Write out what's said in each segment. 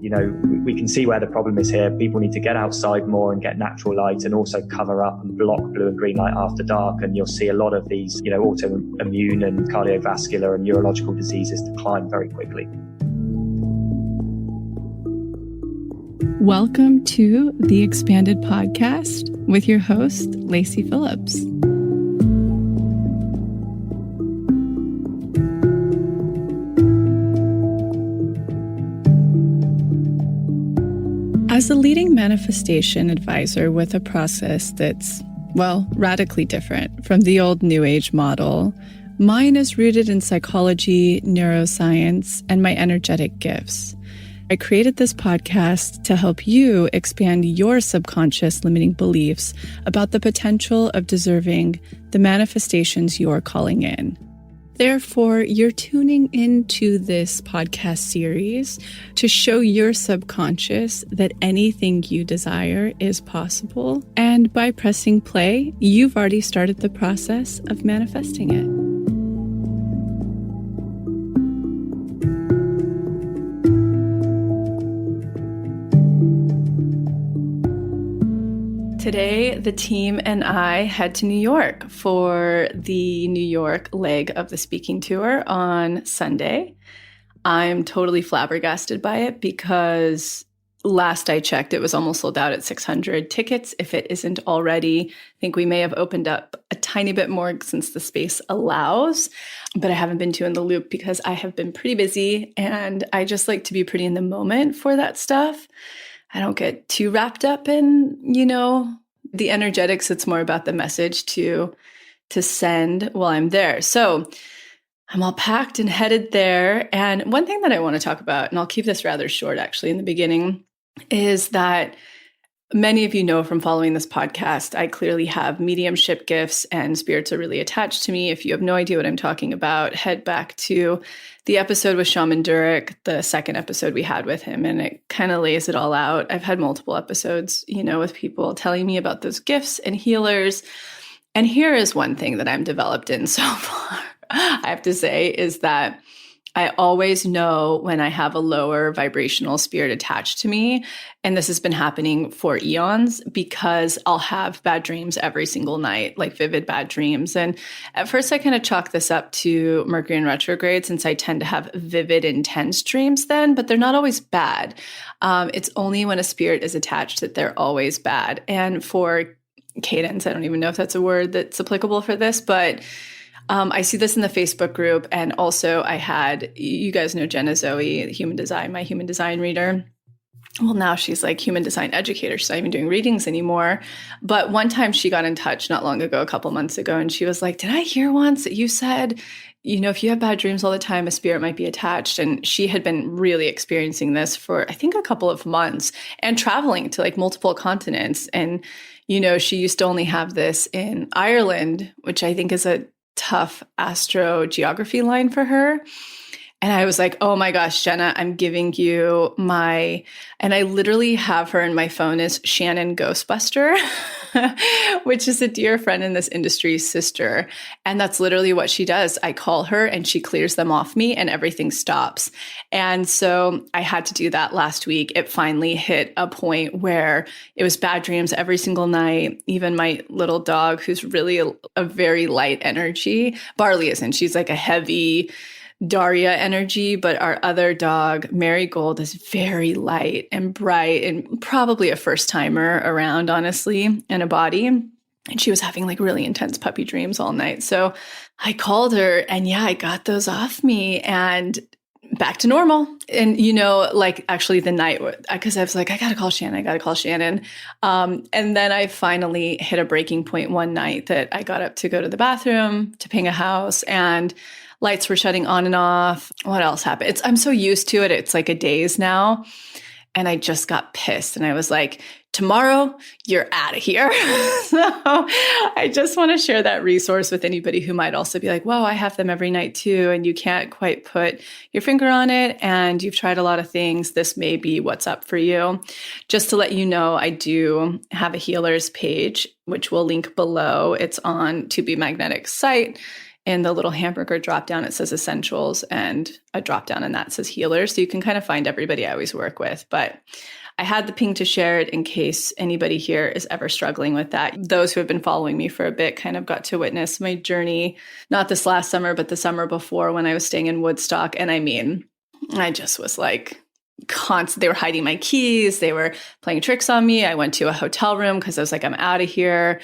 we can see where the problem is here. People need to get outside more and get natural light, and also cover up and block blue and green light after dark. And you'll see a lot of these, autoimmune and cardiovascular and neurological diseases decline very quickly. Welcome to the Expanded Podcast with your host, Lacey Phillips. As a leading manifestation advisor with a process that's, radically different from the old New Age model, mine is rooted in psychology, neuroscience, and my energetic gifts. I created this podcast to help you expand your subconscious limiting beliefs about the potential of deserving the manifestations you're calling in. Therefore, you're tuning into this podcast series to show your subconscious that anything you desire is possible. And by pressing play, you've already started the process of manifesting it. Today, the team and I head to New York for the New York leg of the speaking tour on Sunday. I'm totally flabbergasted by it because last I checked, it was almost sold out at 600 tickets, if it isn't already. I think we may have opened up a tiny bit more since the space allows, but I haven't been too in the loop because I have been pretty busy and I just like to be pretty in the moment for that stuff. I don't get too wrapped up in, the energetics. It's more about the message to send while I'm there. So I'm all packed and headed there. And one thing that I want to talk about, and I'll keep this rather short actually in the beginning, is that many of you know from following this podcast, I clearly have mediumship gifts and spirits are really attached to me. If you have no idea what I'm talking about, head back to the episode with Shaman Durek, the second episode we had with him, and it kind of lays it all out. I've had multiple episodes, with people telling me about those gifts and healers. And here is one thing that I'm developed in so far, I have to say, is that I always know when I have a lower vibrational spirit attached to me. And this has been happening for eons because I'll have bad dreams every single night, like vivid bad dreams. And at first I kind of chalk this up to Mercury in retrograde since I tend to have vivid, intense dreams then, but they're not always bad. It's only when a spirit is attached that they're always bad. And for cadence, I don't even know if that's a word that's applicable for this, but I see this in the Facebook group. And also I had, you guys know Jenna Zoe, my human design reader. Well, now she's like human design educator. She's not even doing readings anymore. But one time she got in touch not long ago, a couple months ago, and she was like, did I hear once that you said, if you have bad dreams all the time, a spirit might be attached? And she had been really experiencing this for, I think, a couple of months and traveling to like multiple continents. And, she used to only have this in Ireland, which I think is a tough astrogeography line for her. And I was like, oh my gosh, Jenna, I'm giving you and I literally have her in my phone as Shannon Ghostbuster, which is a dear friend in this industry's sister. And that's literally what she does. I call her and she clears them off me and everything stops. And so I had to do that last week. It finally hit a point where it was bad dreams every single night. Even my little dog, who's really a very light energy, Barley isn't. She's like a heavy Daria energy, but our other dog, Marigold, is very light and bright and probably a first timer around, honestly, in a body. And she was having like really intense puppy dreams all night. So I called her and I got those off me and back to normal. And, actually the night, because I was like, I got to call Shannon. And then I finally hit a breaking point one night that I got up to go to the bathroom to ping a house and lights were shutting on and off. What else happened? I'm so used to it. It's like a daze now. And I just got pissed. And I was like, tomorrow, you're out of here. So I just want to share that resource with anybody who might also be like, whoa, I have them every night too. And you can't quite put your finger on it. And you've tried a lot of things. This may be what's up for you. Just to let you know, I do have a healers page, which we'll link below. It's on To Be Magnetic's site. in the little hamburger drop down, it says essentials, and a drop down and that says healer. So you can kind of find everybody I always work with. But I had the ping to share it in case anybody here is ever struggling with that. Those who have been following me for a bit kind of got to witness my journey, not this last summer, but the summer before when I was staying in Woodstock. And I mean, I just was like, they were hiding my keys. They were playing tricks on me. I went to a hotel room because I was like, I'm out of here.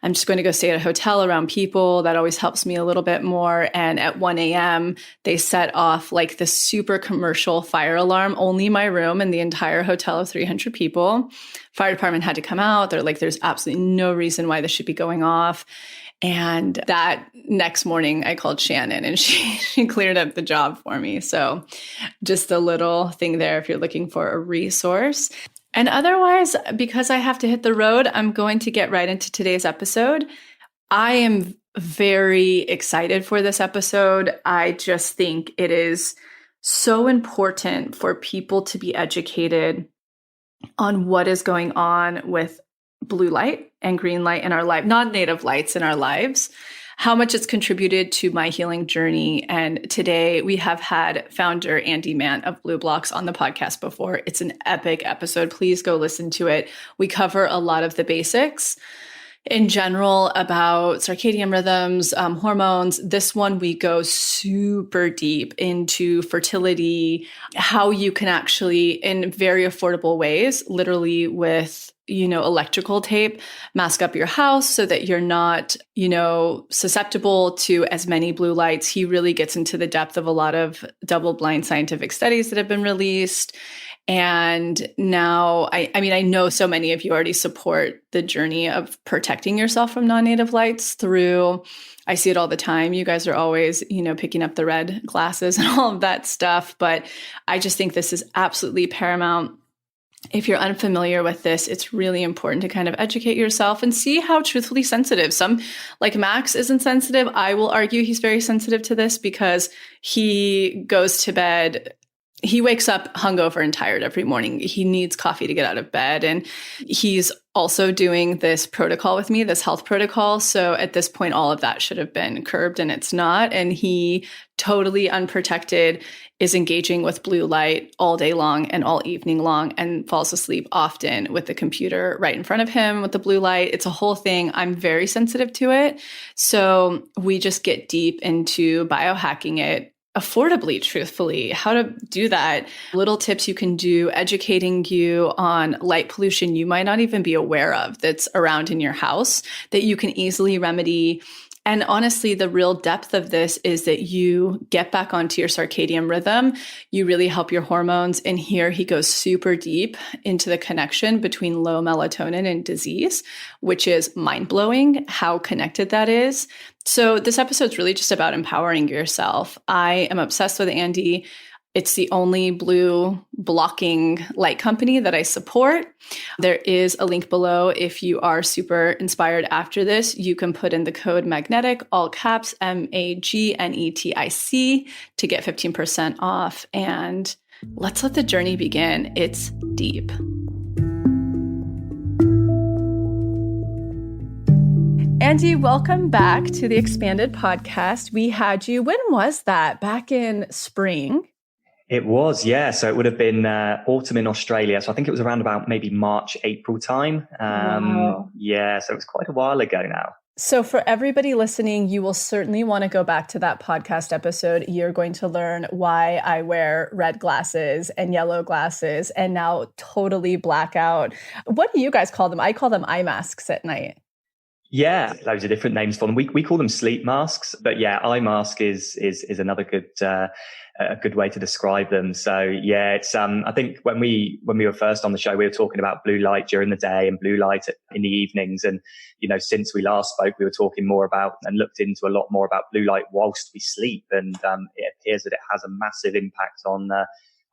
I'm just going to go stay at a hotel around people. That always helps me a little bit more. And at 1 a.m., they set off like this super commercial fire alarm, only my room and the entire hotel of 300 people. Fire department had to come out. They're like, there's absolutely no reason why this should be going off. And that next morning I called Shannon and she cleared up the job for me. So just a little thing there if you're looking for a resource. And otherwise, because I have to hit the road, I'm going to get right into today's episode. I am very excited for this episode. I just think it is so important for people to be educated on what is going on with blue light and green light in our life, non-native lights in our lives, how much it's contributed to my healing journey. And today we have had founder Andy Mant of BLUblox on the podcast before. It's an epic episode. Please go listen to it. We cover a lot of the basics in general about circadian rhythms, hormones. This one, we go super deep into fertility, how you can actually, in very affordable ways, literally with electrical tape, mask up your house so that you're not, susceptible to as many blue lights. He really gets into the depth of a lot of double-blind scientific studies that have been released. And now, I know so many of you already support the journey of protecting yourself from non-native lights through, I see it all the time. You guys are always, picking up the red glasses and all of that stuff. But I just think this is absolutely paramount. If you're unfamiliar with this, it's really important to kind of educate yourself and see how truthfully sensitive. Some, like Max, isn't sensitive. I will argue he's very sensitive to this because he goes to bed. He wakes up hungover and tired every morning. He needs coffee to get out of bed. And he's also doing this protocol with me, this health protocol. So at this point, all of that should have been curbed and it's not. And he totally unprotected is engaging with blue light all day long and all evening long and falls asleep often with the computer right in front of him with the blue light. It's a whole thing. I'm very sensitive to it. So we just get deep into biohacking it affordably, truthfully, how to do that. Little tips you can do, educating you on light pollution you might not even be aware of that's around in your house that you can easily remedy. And honestly, the real depth of this is that you get back onto your circadian rhythm. You really help your hormones. And here he goes super deep into the connection between low melatonin and disease, which is mind-blowing how connected that is. So this episode's really just about empowering yourself. I am obsessed with Andy. It's the only blue blocking light company that I support. There is a link below. If you are super inspired after this, you can put in the code magnetic, all caps, MAGNETIC, to get 15% off. And let's let the journey begin. It's deep. Andy, welcome back to the Expanded podcast. We had you, when was that? Back in spring? It was, yeah. So it would have been autumn in Australia. So I think it was around about maybe March, April time. Wow. Yeah, so it was quite a while ago now. So for everybody listening, you will certainly want to go back to that podcast episode. You're going to learn why I wear red glasses and yellow glasses and now totally blackout. What do you guys call them? I call them eye masks at night. Yeah, loads of different names for them. We call them sleep masks, but yeah, eye mask is another good a good way to describe them. So yeah, it's I think when we were first on the show, we were talking about blue light during the day and blue light in the evenings. And since we last spoke, we were talking more about and looked into a lot more about blue light whilst we sleep. And it appears that it has a massive impact on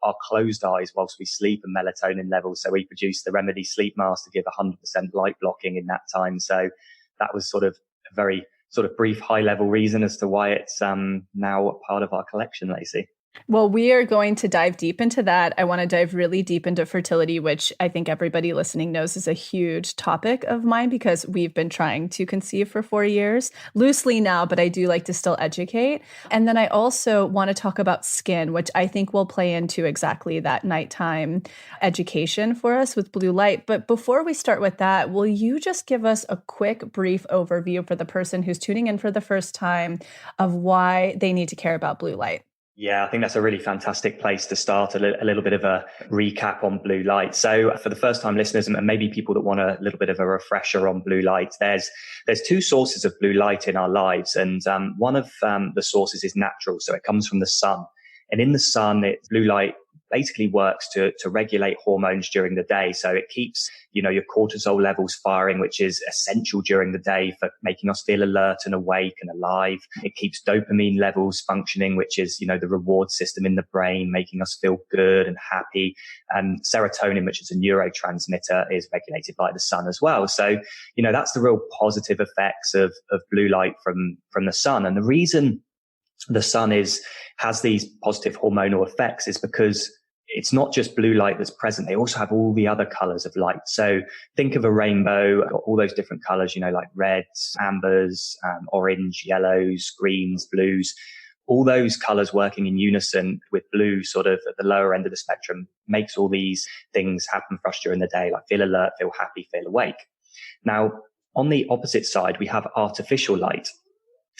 our closed eyes whilst we sleep and melatonin levels. So we produce the Remedy sleep mask to give 100% light blocking in that time. So that was sort of a very sort of brief high level reason as to why it's now part of our collection, Lacey. Well, we are going to dive deep into that. I want to dive really deep into fertility, which I think everybody listening knows is a huge topic of mine because we've been trying to conceive for 4 years, loosely now, but I do like to still educate. And then I also want to talk about skin, which I think will play into exactly that nighttime education for us with blue light. But before we start with that, will you just give us a quick, brief overview for the person who's tuning in for the first time of why they need to care about blue light? Yeah, I think that's a really fantastic place to start, a little bit of a recap on blue light. So for the first time listeners and maybe people that want a little bit of a refresher on blue light, there's two sources of blue light in our lives. And one of the sources is natural. So it comes from the sun. And in the sun, blue light basically works to regulate hormones during the day. So it keeps, your cortisol levels firing, which is essential during the day for making us feel alert and awake and alive. It keeps dopamine levels functioning, which is, the reward system in the brain, making us feel good and happy. And serotonin, which is a neurotransmitter, is regulated by the sun as well. So, that's the real positive effects of blue light from the sun. And the reason the sun has these positive hormonal effects is because it's not just blue light that's present. They also have all the other colors of light. So think of a rainbow, all those different colors, like reds, ambers, orange, yellows, greens, blues. All those colors working in unison with blue sort of at the lower end of the spectrum makes all these things happen for us during the day, like feel alert, feel happy, feel awake. Now, on the opposite side, we have artificial light.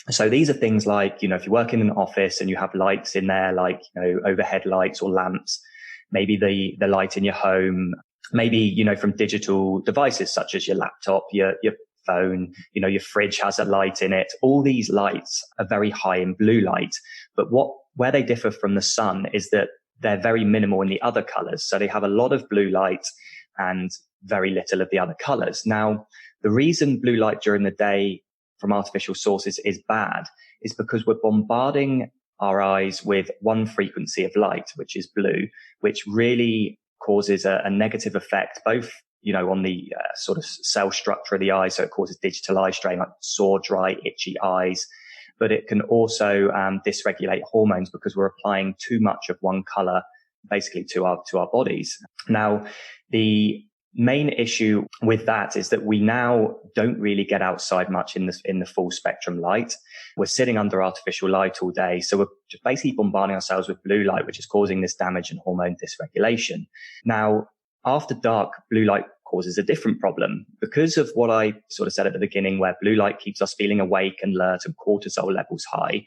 So these are things like, if you work in an office and you have lights in there, like, overhead lights or lamps, maybe the light in your home, maybe, from digital devices such as your laptop, your phone, your fridge has a light in it. All these lights are very high in blue light. But where they differ from the sun is that they're very minimal in the other colors. So they have a lot of blue light and very little of the other colors. Now, the reason blue light during the day from artificial sources is bad is because we're bombarding our eyes with one frequency of light, which is blue, which really causes a negative effect, both, on the sort of cell structure of the eye. So it causes digital eye strain, like sore, dry, itchy eyes. But it can also dysregulate hormones because we're applying too much of one color basically to our bodies. Now, the main issue with that is that we now don't really get outside much in the full spectrum light. We're sitting under artificial light all day. So we're just basically bombarding ourselves with blue light, which is causing this damage and hormone dysregulation. Now, after dark, blue light causes a different problem because of what I sort of said at the beginning, where blue light keeps us feeling awake and alert and cortisol levels high.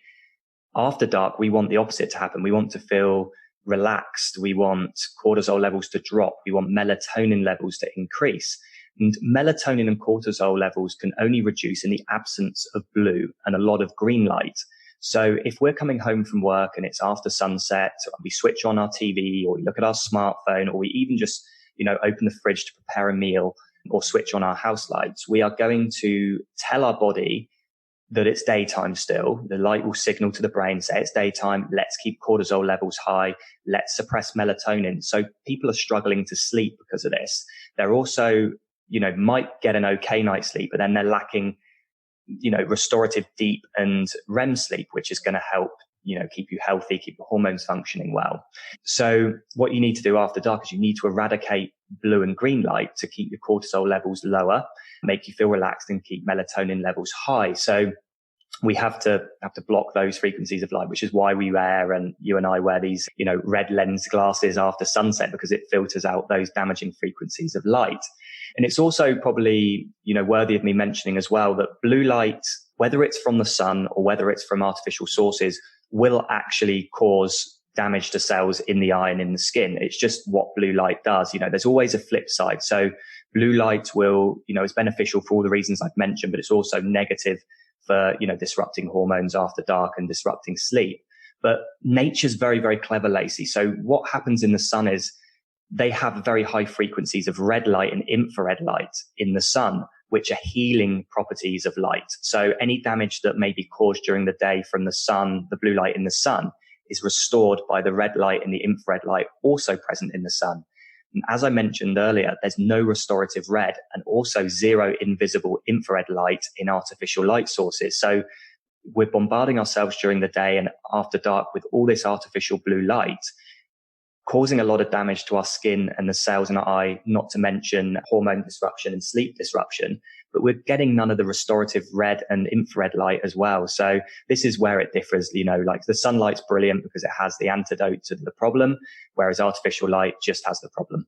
After dark, we want the opposite to happen. We want to feel relaxed. We want cortisol levels to drop. We want melatonin levels to increase. And melatonin and cortisol levels can only reduce in the absence of blue and a lot of green light. So if we're coming home from work and it's after sunset, we switch on our TV or we look at our smartphone, or we even just, open the fridge to prepare a meal or switch on our house lights, we are going to tell our body that it's daytime still. The light will signal to the brain, say it's daytime. Let's keep cortisol levels high. Let's suppress melatonin. So people are struggling to sleep because of this. They're also, might get an okay night's sleep, but then they're lacking, restorative deep and REM sleep, which is going to help, keep you healthy, keep your hormones functioning well. So what you need to do after dark is you need to eradicate blue and green light to keep your cortisol levels lower, make you feel relaxed and keep melatonin levels high. So we have to block those frequencies of light, which is why we wear, and you and I wear these, red lens glasses after sunset, because it filters out those damaging frequencies of light. And it's also probably, worthy of me mentioning as well that blue light, whether it's from the sun or whether it's from artificial sources, will actually cause damage to cells in the eye and in the skin. It's just what blue light does. There's always a flip side. So blue light will, is beneficial for all the reasons I've mentioned, but it's also negative for, disrupting hormones after dark and disrupting sleep. But nature's very, very clever, Lacey. So what happens in the sun is they have very high frequencies of red light and infrared light in the sun, which are healing properties of light. So any damage that may be caused during the day from the sun, the blue light in the sun, is restored by the red light and the infrared light also present in the sun. And as I mentioned earlier, there's no restorative red and also zero invisible infrared light in artificial light sources. So we're bombarding ourselves during the day and after dark with all this artificial blue light, causing a lot of damage to our skin and the cells in our eye, not to mention hormone disruption and sleep disruption. But we're getting none of the restorative red and infrared light as well. So this is where it differs. Like the sunlight's brilliant because it has the antidote to the problem, whereas artificial light just has the problem.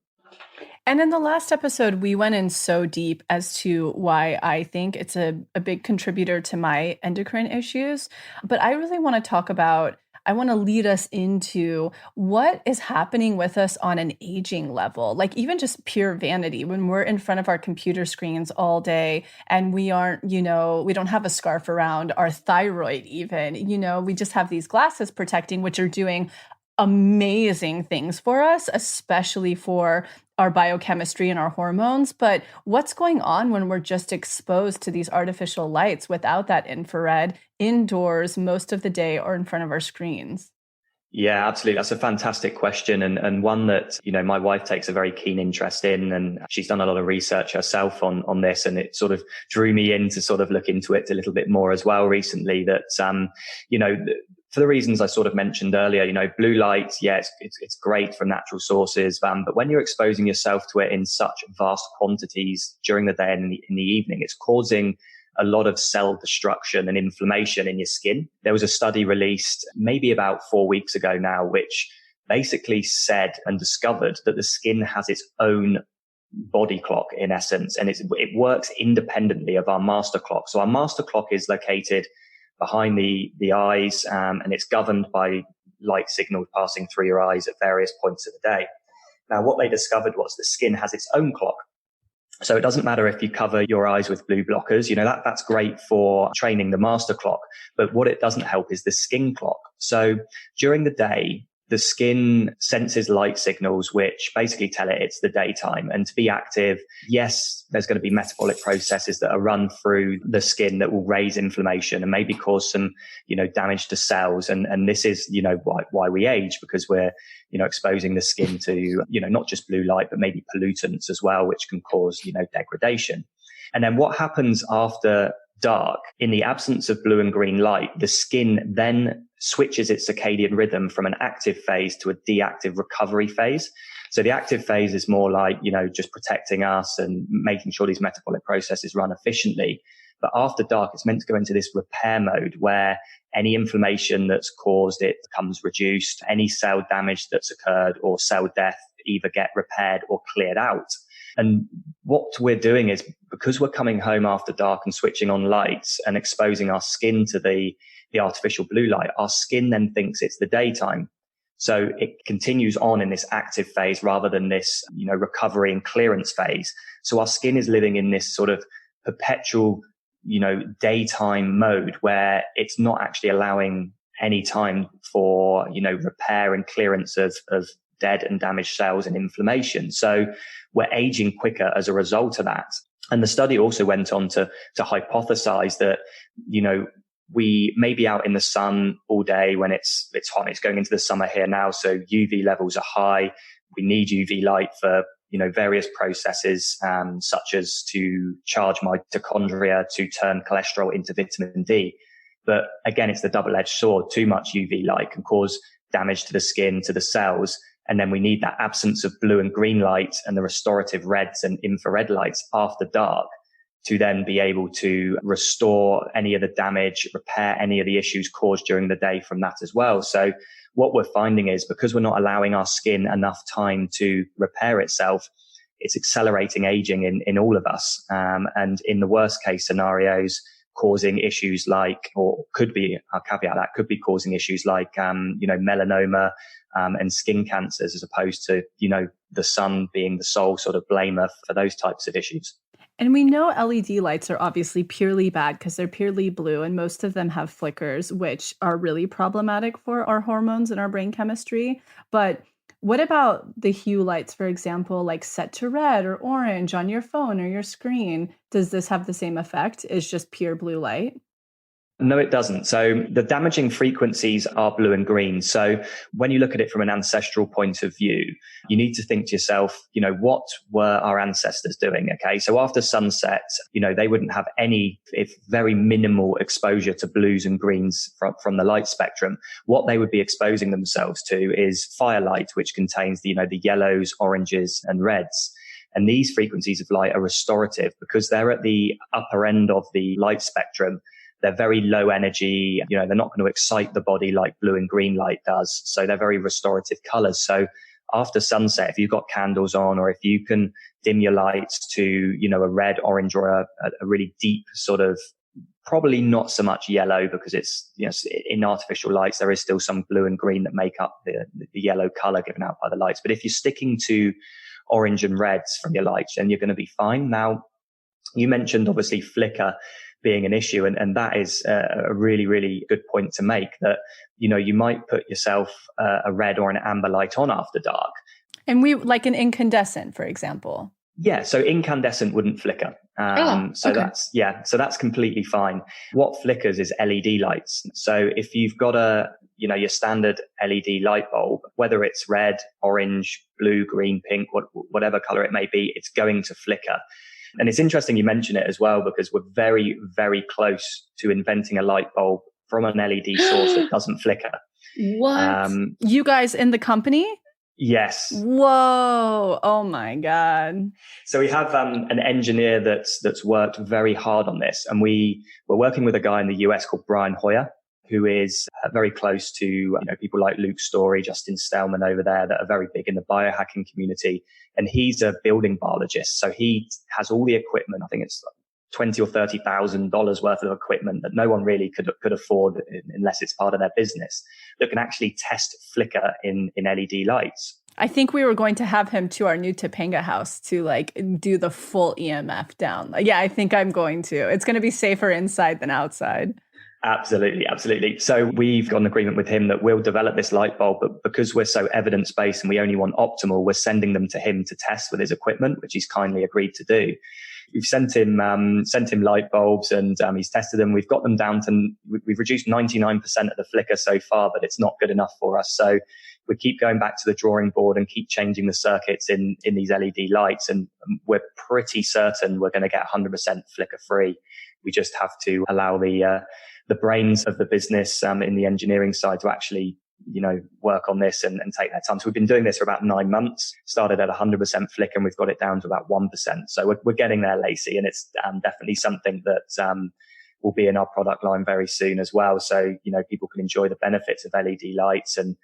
And in the last episode, we went in so deep as to why I think it's a big contributor to my endocrine issues. But I really want to talk about, I want to lead us into what is happening with us on an aging level, like even just pure vanity when we're in front of our computer screens all day and we aren't, we don't have a scarf around our thyroid even, we just have these glasses protecting, which are doing amazing things for us, especially for our biochemistry and our hormones. But what's going on when we're just exposed to these artificial lights without that infrared indoors most of the day or in front of our screens? Yeah, absolutely. That's a fantastic question, and one that, my wife takes a very keen interest in, and she's done a lot of research herself on this, and it sort of drew me in to sort of look into it a little bit more as well recently. That, for the reasons I sort of mentioned earlier, blue light, yeah, it's great from natural sources, but when you're exposing yourself to it in such vast quantities during the day and in the evening, it's causing a lot of cell destruction and inflammation in your skin. There was a study released maybe about 4 weeks ago now, which basically said and discovered that the skin has its own body clock in essence, and it works independently of our master clock. So our master clock is located behind the eyes, and it's governed by light signals passing through your eyes at various points of the day. Now, what they discovered was the skin has its own clock. So it doesn't matter if you cover your eyes with blue blockers, that's great for training the master clock. But what it doesn't help is the skin clock. So during the day, the skin senses light signals, which basically tell it it's the daytime. And to be active, yes, there's going to be metabolic processes that are run through the skin that will raise inflammation and maybe cause some, damage to cells. And this is, why we age, because we're, exposing the skin to, not just blue light, but maybe pollutants as well, which can cause, degradation. And then what happens after dark, in the absence of blue and green light, the skin then switches its circadian rhythm from an active phase to a deactive recovery phase. So the active phase is more like, just protecting us and making sure these metabolic processes run efficiently. But after dark, it's meant to go into this repair mode where any inflammation that's caused it becomes reduced, any cell damage that's occurred or cell death either get repaired or cleared out. And what we're doing is, because we're coming home after dark and switching on lights and exposing our skin to the artificial blue light, our skin then thinks it's the daytime. So it continues on in this active phase rather than this, recovery and clearance phase. So our skin is living in this sort of perpetual, daytime mode where it's not actually allowing any time for, repair and clearance of dead and damaged cells and inflammation. So we're aging quicker as a result of that. And the study also went on to hypothesize that, we may be out in the sun all day when it's hot. It's going into the summer here now. So UV levels are high. We need UV light for, various processes, such as to charge mitochondria, to turn cholesterol into vitamin D. But again, it's the double-edged sword. Too much UV light can cause damage to the skin, to the cells. And then we need that absence of blue and green light and the restorative reds and infrared lights after dark to then be able to restore any of the damage, repair any of the issues caused during the day from that as well. So what we're finding is, because we're not allowing our skin enough time to repair itself, it's accelerating aging in all of us. And in the worst case scenarios, causing issues like, or could be, I'll caveat that, could be causing issues like, melanoma, and skin cancers, as opposed to, the sun being the sole sort of blamer for those types of issues. And we know LED lights are obviously purely bad because they're purely blue, and most of them have flickers, which are really problematic for our hormones and our brain chemistry. But what about the hue lights, for example, like set to red or orange on your phone or your screen? Does this have the same effect as just pure blue light? No, it doesn't. So the damaging frequencies are blue and green. So when you look at it from an ancestral point of view, you need to think to yourself, what were our ancestors doing? Okay. So after sunset, they wouldn't have any, if very minimal exposure to blues and greens from the light spectrum. What they would be exposing themselves to is firelight, which contains the yellows, oranges and reds. And these frequencies of light are restorative because they're at the upper end of the light spectrum. They're very low energy. They're not going to excite the body like blue and green light does. So they're very restorative colors. So after sunset, if you've got candles on, or if you can dim your lights to, a red, orange, or a really deep sort of, probably not so much yellow because it's, in artificial lights, there is still some blue and green that make up the yellow color given out by the lights. But if you're sticking to orange and reds from your lights, then you're going to be fine. Now, you mentioned obviously flicker being an issue. And that is a really, really good point to make, that, you might put yourself a red or an amber light on after dark. And we like an incandescent, for example. Yeah. So incandescent wouldn't flicker. So that's completely fine. What flickers is LED lights. So if you've got your standard LED light bulb, whether it's red, orange, blue, green, pink, whatever color it may be, it's going to flicker. And it's interesting you mention it as well, because we're very, very close to inventing a light bulb from an LED source that doesn't flicker. What? You guys in the company? Yes. Whoa. Oh my God. So we have an engineer that's worked very hard on this. And we're working with a guy in the US called Brian Hoyer, who is very close to people like Luke Story, Justin Stellman over there that are very big in the biohacking community. And he's a building biologist. So he has all the equipment. I think it's $20,000 or $30,000 worth of equipment that no one really could afford unless it's part of their business, that can actually test flicker in LED lights. I think we were going to have him to our new Topanga house to do the full EMF down. Yeah, I think I'm going to. It's going to be safer inside than outside. Absolutely. Absolutely. So we've got an agreement with him that we'll develop this light bulb, but because we're so evidence-based and we only want optimal, we're sending them to him to test with his equipment, which he's kindly agreed to do. We've sent him light bulbs and he's tested them. We've got them down to, we've reduced 99% of the flicker so far, but it's not good enough for us. So we keep going back to the drawing board and keep changing the circuits in these LED lights. And we're pretty certain we're going to get 100% flicker free. We just have to allow the brains of the business in the engineering side to actually, work on this and take their time. So we've been doing this for about 9 months, started at 100% flicker, and we've got it down to about 1%. So we're getting there, Lacey, and it's definitely something that will be in our product line very soon as well. So, people can enjoy the benefits of LED lights and,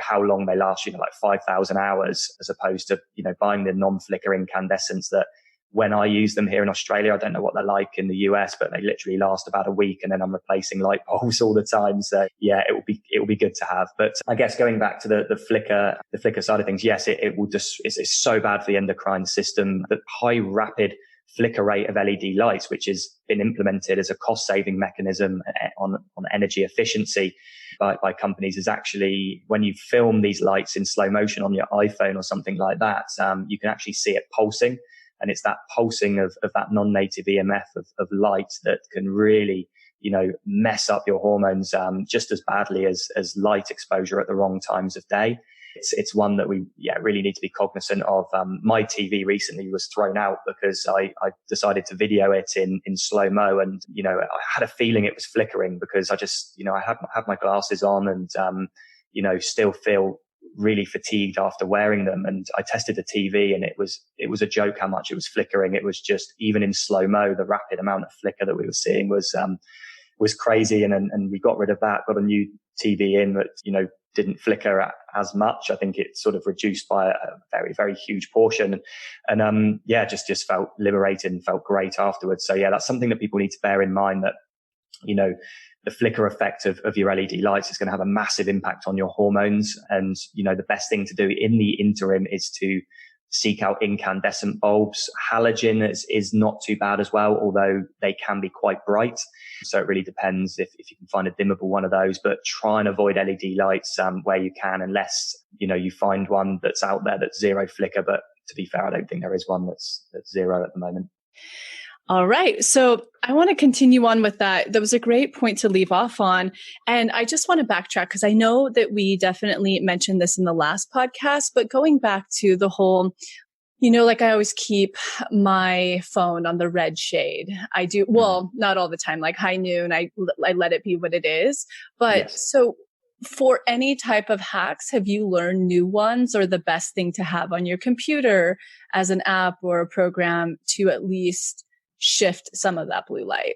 how long they last, like 5,000 hours, as opposed to, buying the non-flicker incandescents that, when I use them here in Australia, I don't know what they're like in the US, but they literally last about a week, and then I'm replacing light bulbs all the time. So yeah, it will be good to have. But I guess going back to the flicker side of things, yes, it will just, it's so bad for the endocrine system. The high rapid flicker rate of LED lights, which has been implemented as a cost saving mechanism on energy efficiency by companies, is actually, when you film these lights in slow motion on your iPhone or something like that, you can actually see it pulsing. And it's that pulsing of that non-native EMF of light that can really, mess up your hormones just as badly as light exposure at the wrong times of day. It's one that we really need to be cognizant of. My TV recently was thrown out because I decided to video it in slow-mo, and I had a feeling it was flickering because I just I had my glasses on and still feel really fatigued after wearing them. And I tested the TV, and it was a joke how much it was flickering. It was just, even in slow-mo, the rapid amount of flicker that we were seeing was crazy. And we got rid of that, got a new TV in that, didn't flicker as much. I think it sort of reduced by a very, very huge portion. And just felt liberated and felt great afterwards. So yeah, that's something that people need to bear in mind, that, the flicker effect of your LED lights is going to have a massive impact on your hormones. And, the best thing to do in the interim is to seek out incandescent bulbs. Halogen is not too bad as well, although they can be quite bright. So it really depends if you can find a dimmable one of those, but try and avoid LED lights where you can, unless, you find one that's out there that's zero flicker. But to be fair, I don't think there is one that's zero at the moment. All right. So I want to continue on with that. That was a great point to leave off on. And I just want to backtrack because I know that we definitely mentioned this in the last podcast, but going back to the whole, like I always keep my phone on the red shade. I do, well, not all the time, like high noon, I let it be what it is. But Yes. so for any type of hacks, have you learned new ones or the best thing to have on your computer as an app or a program to at least shift some of that blue light?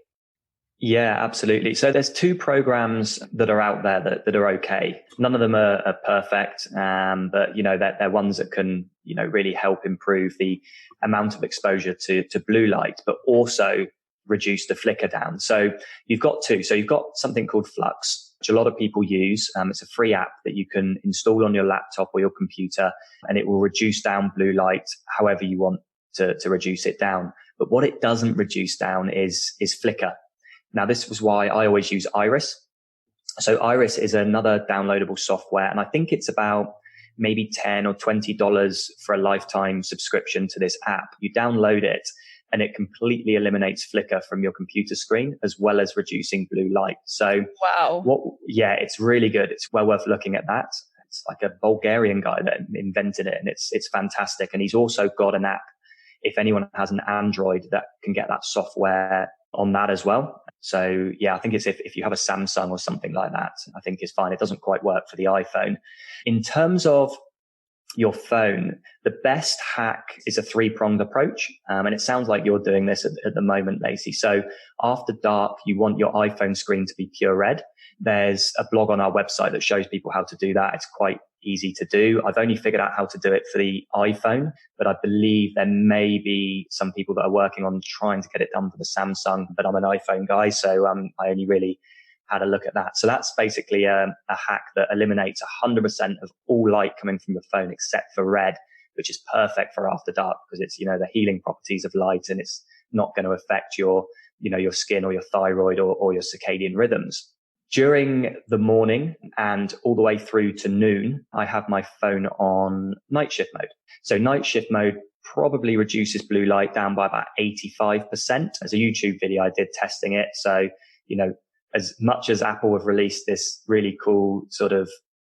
Yeah, absolutely. So there's two programs that are out there that are okay. None of them are perfect, but they're ones that can really help improve the amount of exposure to blue light, but also reduce the flicker down. So you've got two. So you've got something called Flux, which a lot of people use. It's a free app that you can install on your laptop or your computer, and it will reduce down blue light however you want to reduce it down. But what it doesn't reduce down is flicker. Now, this was why I always use Iris. So Iris is another downloadable software, and I think it's about maybe $10 or $20 for a lifetime subscription to this app. You download it, and it completely eliminates flicker from your computer screen, as well as reducing blue light. So, wow. It's really good. It's well worth looking at that. It's like a Bulgarian guy that invented it, and it's fantastic. And he's also got an app, if anyone has an Android, that can get that software on that as well. So yeah, I think it's if you have a Samsung or something like that, I think it's fine. It doesn't quite work for the iPhone. In terms of your phone, the best hack is a three-pronged approach. And it sounds like you're doing this at the moment, Lacey. So after dark, you want your iPhone screen to be pure red. There's a blog on our website that shows people how to do that. It's quite easy to do. I've only figured out how to do it for the iPhone, but I believe there may be some people that are working on trying to get it done for the Samsung, but I'm an iPhone guy, so I only really had a look at that. So that's basically a hack that eliminates 100% of all light coming from the phone except for red, which is perfect for after dark because it's, the healing properties of light, and it's not going to affect your skin or your thyroid or your circadian rhythms. During the morning and all the way through to noon, I have my phone on night shift mode. So night shift mode probably reduces blue light down by about 85%. There's a YouTube video I did testing it. So, as much as Apple have released this really cool sort of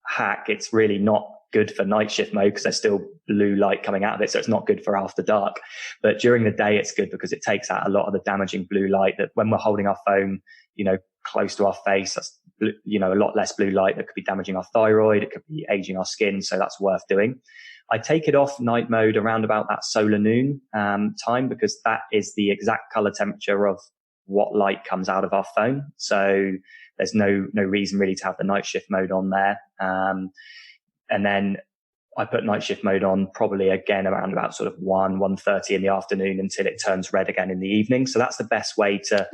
hack, it's really not good for night shift mode because there's still blue light coming out of it. So it's not good for after dark. But during the day, it's good because it takes out a lot of the damaging blue light that when we're holding our phone, close to our face, that's, a lot less blue light that could be damaging our thyroid. It could be aging our skin. So that's worth doing. I take it off night mode around about that solar noon time because that is the exact color temperature of what light comes out of our phone. So there's no reason really to have the night shift mode on there. And then I put night shift mode on probably again around about sort of 1:30 in the afternoon until it turns red again in the evening. So that's the best way to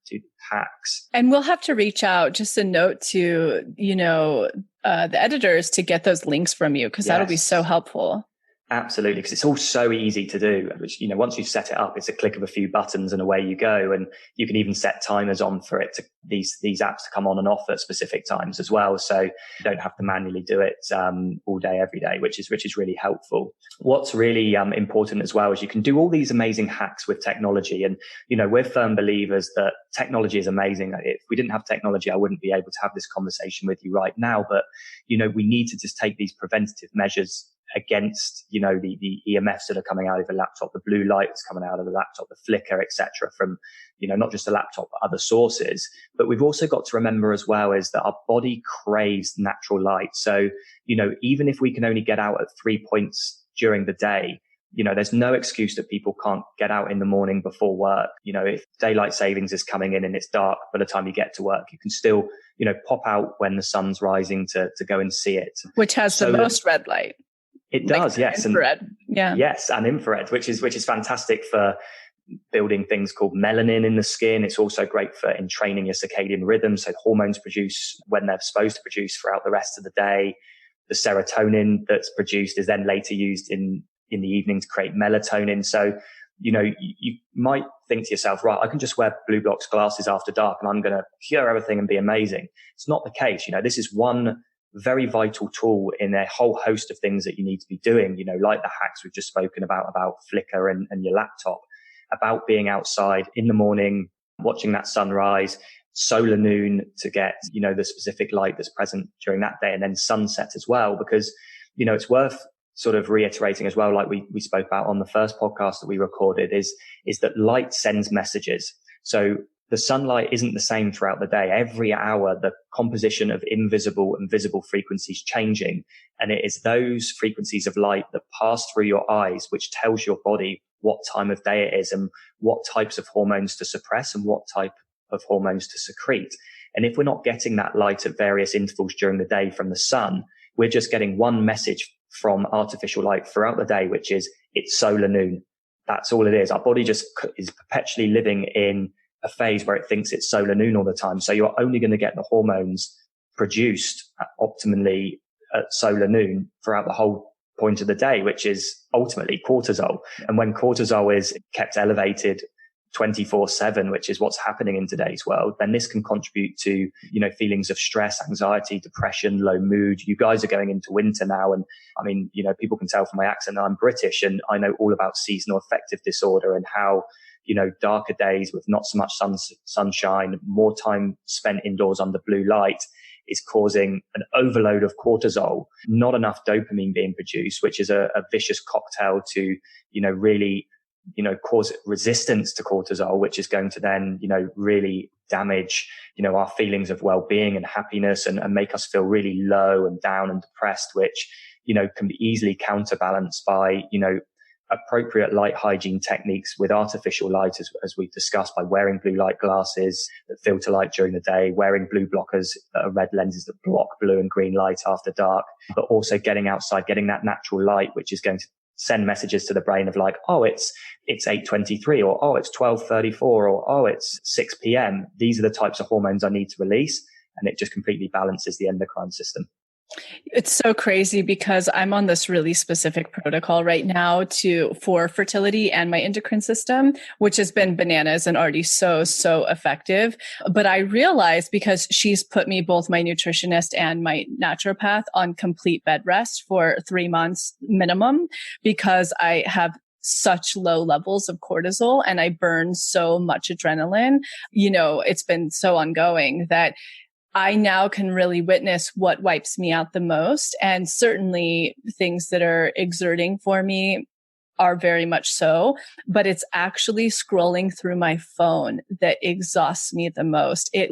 do hacks. And we'll have to reach out, just a note to, the editors to get those links from you because that'll be so helpful. Absolutely, because it's all so easy to do, which, once you've set it up, it's a click of a few buttons and away you go. And you can even set timers on for it to these apps to come on and off at specific times as well. So you don't have to manually do it all day, every day, which is really helpful. What's really important as well is you can do all these amazing hacks with technology. And, we're firm believers that technology is amazing. If we didn't have technology, I wouldn't be able to have this conversation with you right now. But, we need to just take these preventative measures against, the EMFs that are coming out of the laptop, the blue light that's coming out of the laptop, the flicker, etc., from, not just the laptop, but other sources. But we've also got to remember as well is that our body craves natural light. So, even if we can only get out at 3 points during the day, there's no excuse that people can't get out in the morning before work. If daylight savings is coming in and it's dark by the time you get to work, you can still, pop out when the sun's rising to go and see it. Which has the most red light. It does, yes. Infrared. Yes, and infrared, which is fantastic for building things called melanin in the skin. It's also great for entraining your circadian rhythm. So hormones produce when they're supposed to produce throughout the rest of the day. The serotonin that's produced is then later used in the evening to create melatonin. So, you might think to yourself, right, I can just wear BLUblox glasses after dark and I'm going to cure everything and be amazing. It's not the case. This is one very vital tool in a whole host of things that you need to be doing, like the hacks we've just spoken about flicker and your laptop. about being outside in the morning, watching that sunrise, solar noon to get, the specific light that's present during that day, and then sunset as well, because, it's worth sort of reiterating as well, like we spoke about on the first podcast that we recorded, is that light sends messages. So the sunlight isn't the same throughout the day. Every hour, the composition of invisible and visible frequencies changing. And it is those frequencies of light that pass through your eyes, which tells your body what time of day it is and what types of hormones to suppress and what type of hormones to secrete. And if we're not getting that light at various intervals during the day from the sun, we're just getting one message from artificial light throughout the day, which is it's solar noon. That's all it is. Our body just is perpetually living in a phase where it thinks it's solar noon all the time. So you're only going to get the hormones produced optimally at solar noon throughout the whole point of the day, which is ultimately cortisol. And when cortisol is kept elevated 24/7, which is what's happening in today's world, then this can contribute to, feelings of stress, anxiety, depression, low mood. You guys are going into winter now. And I mean, people can tell from my accent that I'm British, and I know all about seasonal affective disorder and how, darker days with not so much sunshine, more time spent indoors under blue light is causing an overload of cortisol, not enough dopamine being produced, which is a vicious cocktail to, really, cause resistance to cortisol, which is going to then, really damage, our feelings of well-being and happiness and make us feel really low and down and depressed, which, can be easily counterbalanced by, appropriate light hygiene techniques with artificial light, as we've discussed, by wearing blue light glasses that filter light during the day, wearing BLUblockers that are red lenses that block blue and green light after dark, but also getting outside, getting that natural light, which is going to send messages to the brain of like, oh, it's 8:23, or oh, it's 12:34, or oh, it's 6 p.m. These are the types of hormones I need to release. And it just completely balances the endocrine system. It's so crazy because I'm on this really specific protocol right now for fertility and my endocrine system, which has been bananas and already so effective. But I realized, because she's put me, both my nutritionist and my naturopath, on complete bed rest for 3 months minimum, because I have such low levels of cortisol and I burn so much adrenaline. It's been so ongoing that I now can really witness what wipes me out the most. And certainly things that are exerting for me are very much so, but it's actually scrolling through my phone that exhausts me the most. It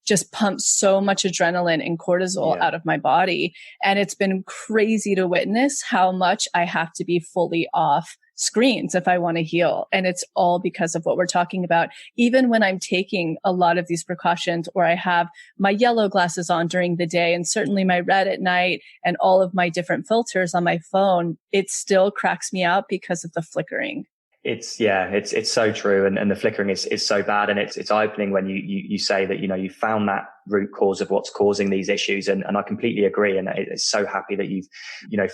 just pumps so much adrenaline and cortisol out of my body. And it's been crazy to witness how much I have to be fully off screens if I want to heal. And it's all because of what we're talking about. Even when I'm taking a lot of these precautions, or I have my yellow glasses on during the day and certainly my red at night and all of my different filters on my phone, it still cracks me out because of the flickering. It's so true. And the flickering is so bad. And it's eye-opening when you say that, you found that root cause of what's causing these issues. And I completely agree. And it's so happy that you've,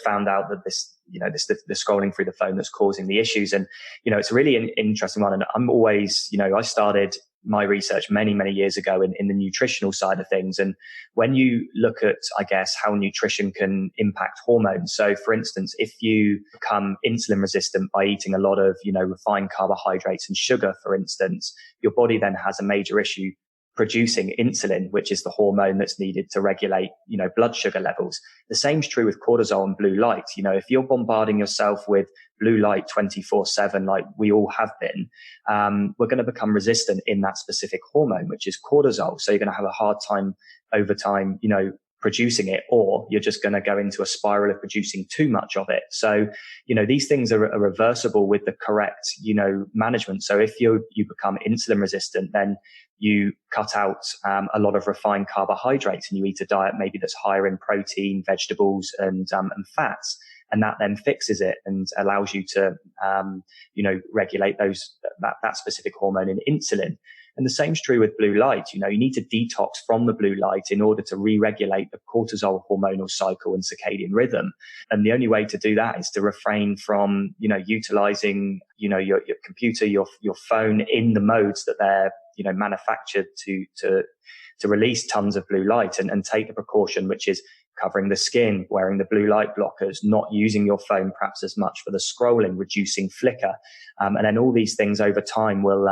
found out that this, the scrolling through the phone that's causing the issues. And, it's really an interesting one. And I'm always, I started my research many, many years ago in the nutritional side of things. And when you look at, I guess, how nutrition can impact hormones. So for instance, if you become insulin resistant by eating a lot of, refined carbohydrates and sugar, for instance, your body then has a major issue producing insulin, which is the hormone that's needed to regulate, blood sugar levels. The same's true with cortisol and blue light. If you're bombarding yourself with blue light 24/7, like we all have been, we're going to become resistant in that specific hormone, which is cortisol. So you're going to have a hard time over time, producing it, or you're just going to go into a spiral of producing too much of it. So, these things are reversible with the correct, management. So if you become insulin resistant, then you cut out a lot of refined carbohydrates and you eat a diet maybe that's higher in protein, vegetables, and fats. And that then fixes it and allows you to, regulate that specific hormone in insulin. And the same's true with blue light. You need to detox from the blue light in order to re-regulate the cortisol hormonal cycle and circadian rhythm. And the only way to do that is to refrain from, utilizing, your computer, your phone in the modes that they're, manufactured to release tons of blue light, and take the precaution, which is covering the skin, wearing the blue light blockers, not using your phone perhaps as much for the scrolling, reducing flicker. And then all these things over time will,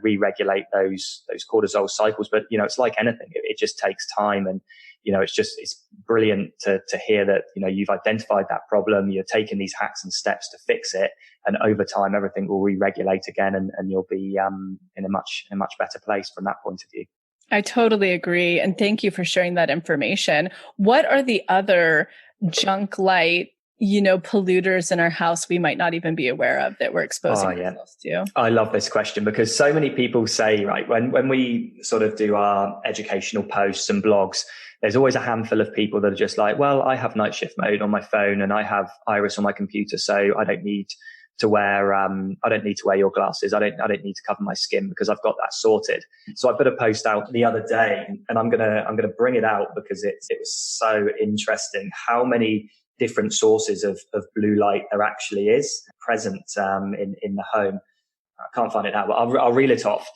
re-regulate those cortisol cycles. But, it's like anything. It just takes time. And, it's brilliant to hear that, you've identified that problem. You're taking these hacks and steps to fix it. And over time, everything will re-regulate again, and you'll be in a much better place from that point of view. I totally agree. And thank you for sharing that information. What are the other junk light, polluters in our house we might not even be aware of that we're exposing ourselves to? I love this question because so many people say, right, when we sort of do our educational posts and blogs, there's always a handful of people that are just like, well, I have night shift mode on my phone and I have Iris on my computer, so I don't need to wear your glasses. I don't need to cover my skin because I've got that sorted. So I put a post out the other day, and I'm gonna bring it out because it was so interesting how many different sources of blue light there actually is present in the home. I can't find it now, but I'll reel it off.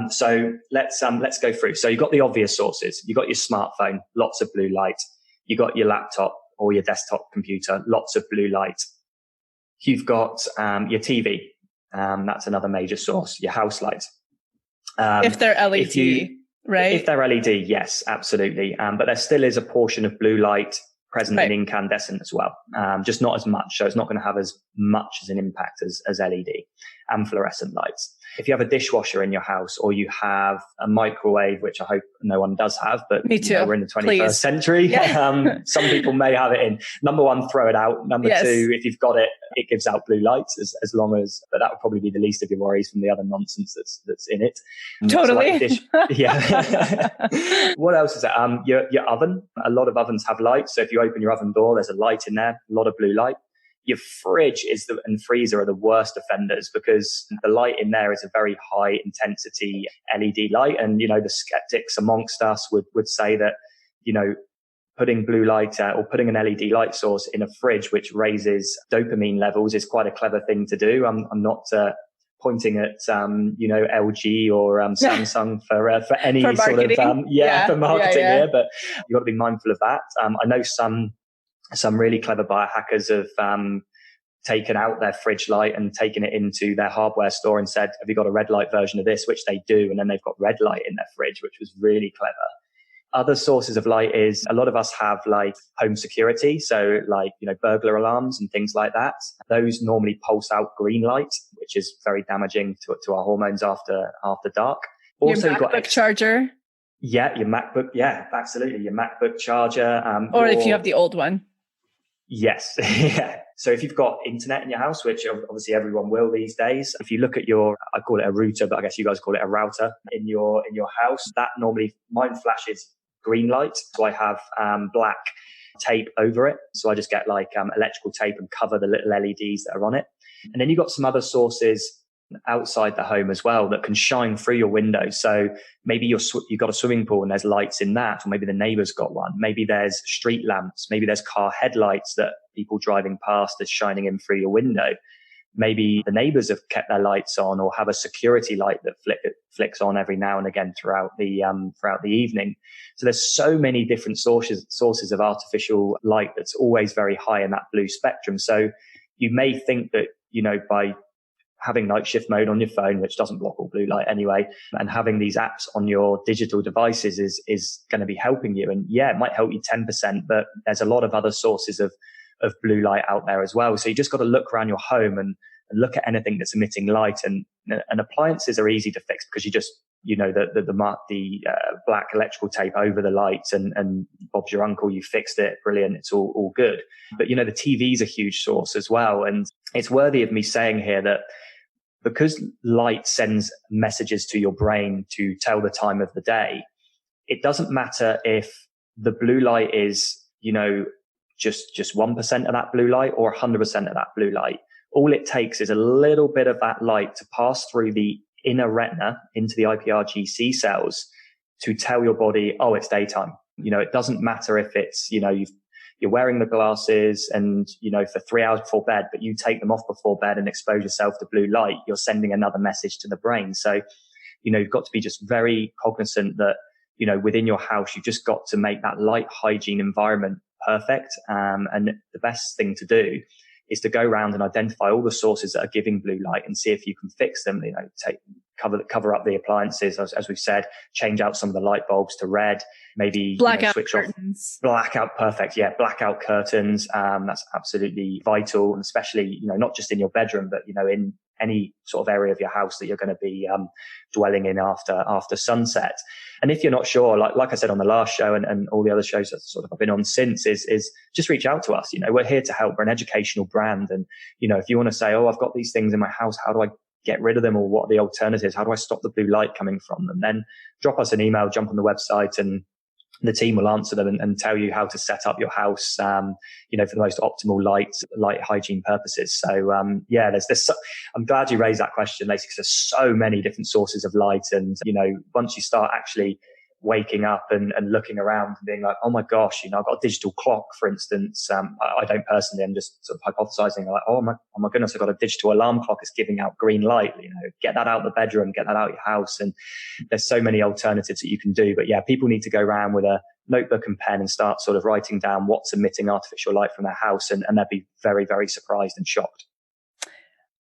So let's go through. So you've got the obvious sources. You've got your smartphone, lots of blue light. You've got your laptop or your desktop computer, lots of blue light. You've got your TV. That's another major source. Your house lights. If they're LED, right? If they're LED, yes, absolutely. But there still is a portion of blue light present in incandescent as well. Just not as much. So it's not going to have as much as an impact as LED and fluorescent lights. If you have a dishwasher in your house or you have a microwave, which I hope no one does have, but me too. We're in the 21st century. Yeah. Some people may have it in. Number one, throw it out. Number two, if you've got it, it gives out blue lights as long as, but that would probably be the least of your worries from the other nonsense that's in it. Totally. So yeah. What else is that? Your oven. A lot of ovens have lights. So if you open your oven door, there's a light in there, a lot of blue light. Your fridge and freezer are the worst offenders because the light in there is a very high intensity LED light. And, the skeptics amongst us would say that, putting blue light or putting an LED light source in a fridge, which raises dopamine levels, is quite a clever thing to do. I'm not pointing at, LG or Samsung for any for sort of, for marketing here, but you've got to be mindful of that. I know some really clever biohackers have taken out their fridge light and taken it into their hardware store and said, have you got a red light version of this? Which they do. And then they've got red light in their fridge, which was really clever. Other sources of light is a lot of us have like home security. So like, burglar alarms and things like that. Those normally pulse out green light, which is very damaging to our hormones after dark. Also, your MacBook charger. Yeah, your MacBook. Yeah, absolutely. Your MacBook charger. Or if you have the old one. Yes. Yeah. So if you've got internet in your house, which obviously everyone will these days, if you look at I call it a router, but I guess you guys call it a router in your house, that normally, mine flashes green light. So I have black tape over it. So I just get like electrical tape and cover the little LEDs that are on it. And then you've got some other sources outside the home as well that can shine through your window. So maybe you've got a swimming pool and there's lights in that, or maybe the neighbor's got one. Maybe there's street lamps. Maybe there's car headlights that people driving past are shining in through your window. Maybe the neighbors have kept their lights on or have a security light that flicks on every now and again throughout the evening. So there's so many different sources of artificial light that's always very high in that blue spectrum. So you may think that, by having night shift mode on your phone, which doesn't block all blue light anyway, and having these apps on your digital devices is going to be helping you. And yeah, it might help you 10%, but there's a lot of other sources of blue light out there as well. So you just got to look around your home and look at anything that's emitting light, and appliances are easy to fix because you just, the black electrical tape over the lights and Bob's your uncle, you fixed it. Brilliant. It's all good. But, the TV is a huge source as well. And it's worthy of me saying here that because light sends messages to your brain to tell the time of the day, it doesn't matter if the blue light is, just 1% of that blue light or 100% of that blue light. All it takes is a little bit of that light to pass through the inner retina into the IPRGC cells to tell your body, oh, it's daytime. It doesn't matter if it's, you're wearing the glasses and, for 3 hours before bed, but you take them off before bed and expose yourself to blue light, you're sending another message to the brain. So, you've got to be just very cognizant that within your house, you've just got to make that light hygiene environment perfect. And the best thing to do is to go around and identify all the sources that are giving blue light and see if you can fix them. Cover up the appliances, as we've said, change out some of the light bulbs to red, maybe switch curtains. Blackout, perfect. Yeah, blackout curtains. That's absolutely vital, and especially, not just in your bedroom, but, in any sort of area of your house that you're going to be dwelling in after sunset. And if you're not sure, like I said on the last show and all the other shows that sort of I've been on since, is just reach out to us. We're here to help. We're an educational brand. And, if you want to say, oh, I've got these things in my house, how do I get rid of them, or what are the alternatives? How do I stop the blue light coming from them? Then drop us an email, jump on the website, and the team will answer them and tell you how to set up your house, for the most optimal light hygiene purposes. So, I'm glad you raised that question, Lacey, because there's so many different sources of light. And, once you start actually waking up and looking around and being like, oh my gosh, I've got a digital clock, for instance. I don't personally, I'm just sort of hypothesizing, like, oh my goodness, I've got a digital alarm clock that's giving out green light. Get that out of the bedroom, get that out of your house. And there's so many alternatives that you can do. But yeah, people need to go around with a notebook and pen and start sort of writing down what's emitting artificial light from their house. And they'd be very, very surprised and shocked.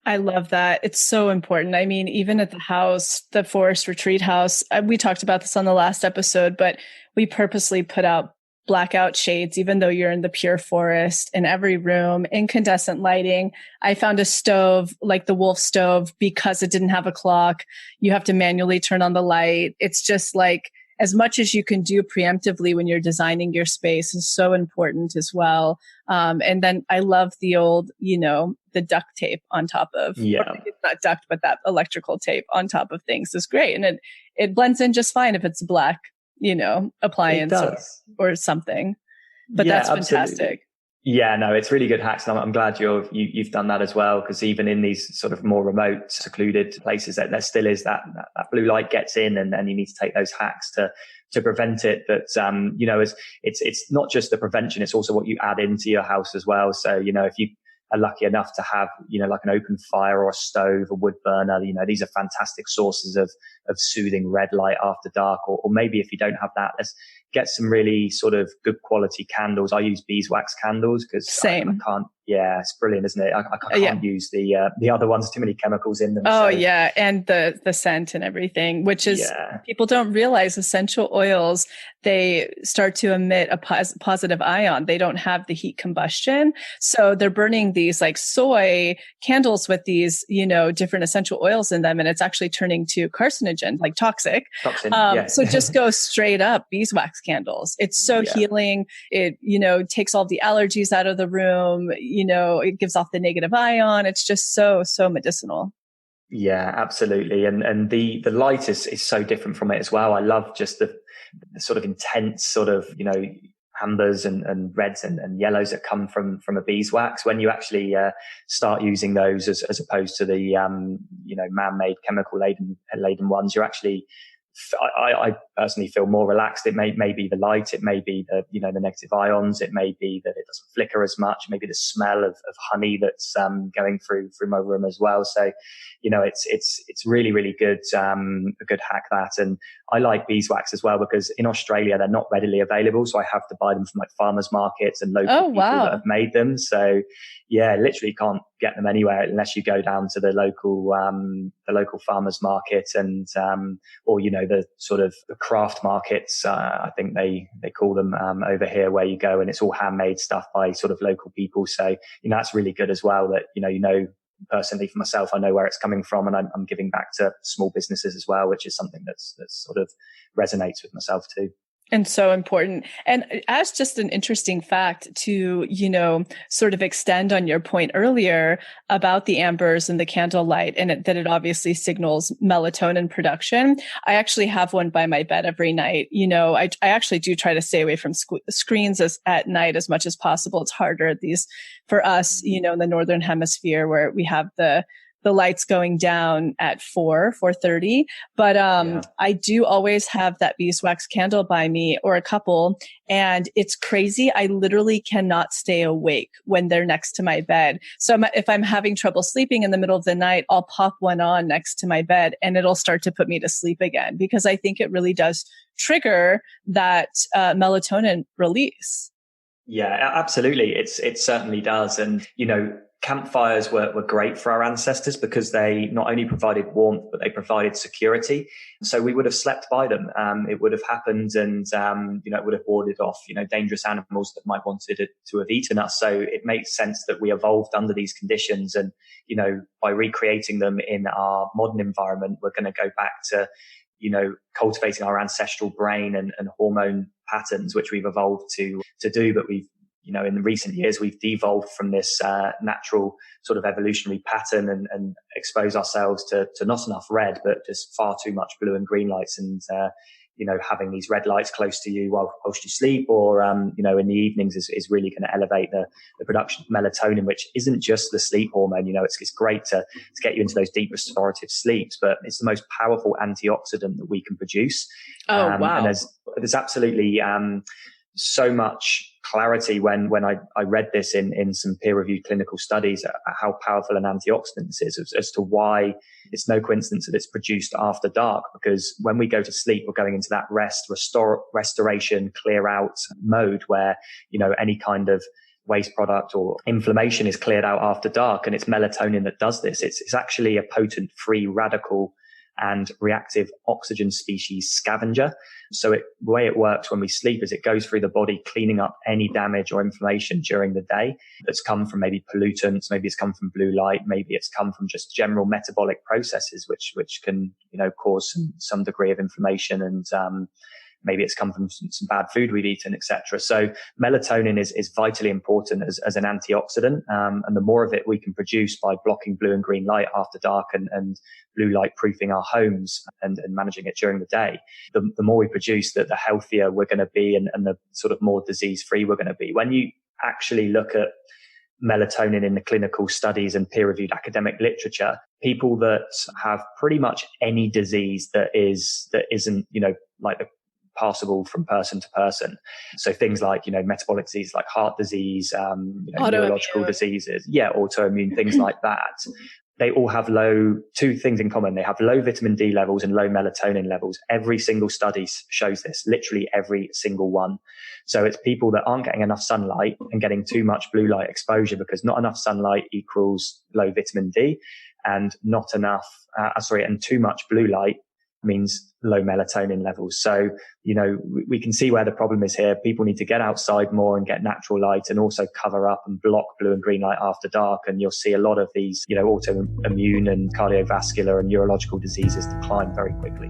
I love that. It's so important. I mean, even at the house, the Forest Retreat House, we talked about this on the last episode, but we purposely put out blackout shades, even though you're in the pure forest, in every room, incandescent lighting. I found a stove, like the Wolf stove, because it didn't have a clock. You have to manually turn on the light. It's just like, as much as you can do preemptively when you're designing your space is so important as well. And then I love the old, the duct tape on top of, it's not duct, but that electrical tape on top of things is great. And it blends in just fine if it's a black, appliance or something. But that's fantastic. Absolutely. Yeah, no, it's really good hacks. And I'm glad you've done that as well, because even in these sort of more remote, secluded places, that there still is that blue light gets in, and you need to take those hacks to prevent it. But, it's not just the prevention, it's also what you add into your house as well. So, if you are lucky enough to have, like an open fire or a stove, a wood burner, these are fantastic sources of soothing red light after dark. Or maybe if you don't have that, let's get some really sort of good quality candles. I use beeswax candles because I can't. Yeah, it's brilliant, isn't it? I can't use the other ones. Too many chemicals in them. Oh, yeah. And the scent and everything, which is, people don't realize essential oils, they start to emit a positive ion. They don't have the heat combustion. So they're burning these like soy candles with these, different essential oils in them. And it's actually turning to carcinogen, like toxic. So just go straight up beeswax candles. It's so healing. It, takes all the allergies out of the room. It gives off the negative ion. It's just so medicinal. Yeah, absolutely. And the light is so different from it as well. I love just the sort of intense sort of, ambers and reds and yellows that come from a beeswax. When you actually start using those as opposed to the, man-made chemical laden ones, you're actually, I personally feel more relaxed. It may be the light, it may be the the negative ions, it may be that it doesn't flicker as much, maybe the smell of honey that's going through my room as well. So it's really, really good, a good hack that. And I like beeswax as well because in Australia they're not readily available, so I have to buy them from like farmers markets and local people that have made them. So yeah, literally can't get them anywhere unless you go down to the local farmers market and or the sort of the craft markets, I think they call them over here, where you go and it's all handmade stuff by sort of local people. So that's really good as well, that personally for myself, I know where it's coming from, and I'm giving back to small businesses as well, which is something that's sort of resonates with myself too. And so important. And as just an interesting fact to, sort of extend on your point earlier about the ambers and the candlelight, and that it obviously signals melatonin production. I actually have one by my bed every night. I actually do try to stay away from screens at night as much as possible. It's harder for us, in the Northern Hemisphere where we have the the lights going down at 4:30. But I do always have that beeswax candle by me, or a couple. And it's crazy. I literally cannot stay awake when they're next to my bed. So if I'm having trouble sleeping in the middle of the night, I'll pop one on next to my bed and it'll start to put me to sleep again, because I think it really does trigger that melatonin release. Yeah, absolutely. It certainly does. And, campfires were great for our ancestors because they not only provided warmth, but they provided security. So we would have slept by them. It would have happened and, it would have warded off, dangerous animals that might wanted to have eaten us. So it makes sense that we evolved under these conditions. And, by recreating them in our modern environment, we're going to go back to, cultivating our ancestral brain and hormone patterns, which we've evolved to do. But we've, in recent years, we've devolved from this natural sort of evolutionary pattern and expose ourselves to not enough red, but just far too much blue and green lights. And, having these red lights close to you whilst you sleep, or, in the evenings is really going to elevate the production of melatonin, which isn't just the sleep hormone. It's great to get you into those deep restorative sleeps, but it's the most powerful antioxidant that we can produce. Oh, wow. And there's absolutely, so much clarity when I read this in some peer-reviewed clinical studies about how powerful an antioxidant this is, as to why it's no coincidence that it's produced after dark. Because when we go to sleep, we're going into that restoration, clear out mode where, any kind of waste product or inflammation is cleared out after dark, and it's melatonin that does this. It's actually a potent free radical and reactive oxygen species scavenger. So the way it works when we sleep is it goes through the body, cleaning up any damage or inflammation during the day that's come from maybe pollutants, maybe it's come from blue light, maybe it's come from just general metabolic processes, which can, cause some degree of inflammation, and maybe it's come from some bad food we've eaten, etc. So melatonin is vitally important as an antioxidant. And the more of it we can produce by blocking blue and green light after dark and blue light proofing our homes and managing it during the day, the more we produce, the healthier we're going to be, and the sort of more disease free we're going to be. When you actually look at melatonin in the clinical studies and peer-reviewed academic literature, people that have pretty much any disease that isn't, like the passable from person to person. So things like, metabolic disease, like heart disease, neurological diseases, autoimmune, things like that. They all have two things in common. They have low vitamin D levels and low melatonin levels. Every single study shows this, literally every single one. So it's people that aren't getting enough sunlight and getting too much blue light exposure, because not enough sunlight equals low vitamin D, and and too much blue light means low melatonin levels. So, we can see where the problem is here. People need to get outside more and get natural light, and also cover up and block blue and green light after dark. And you'll see a lot of these, autoimmune and cardiovascular and neurological diseases decline very quickly.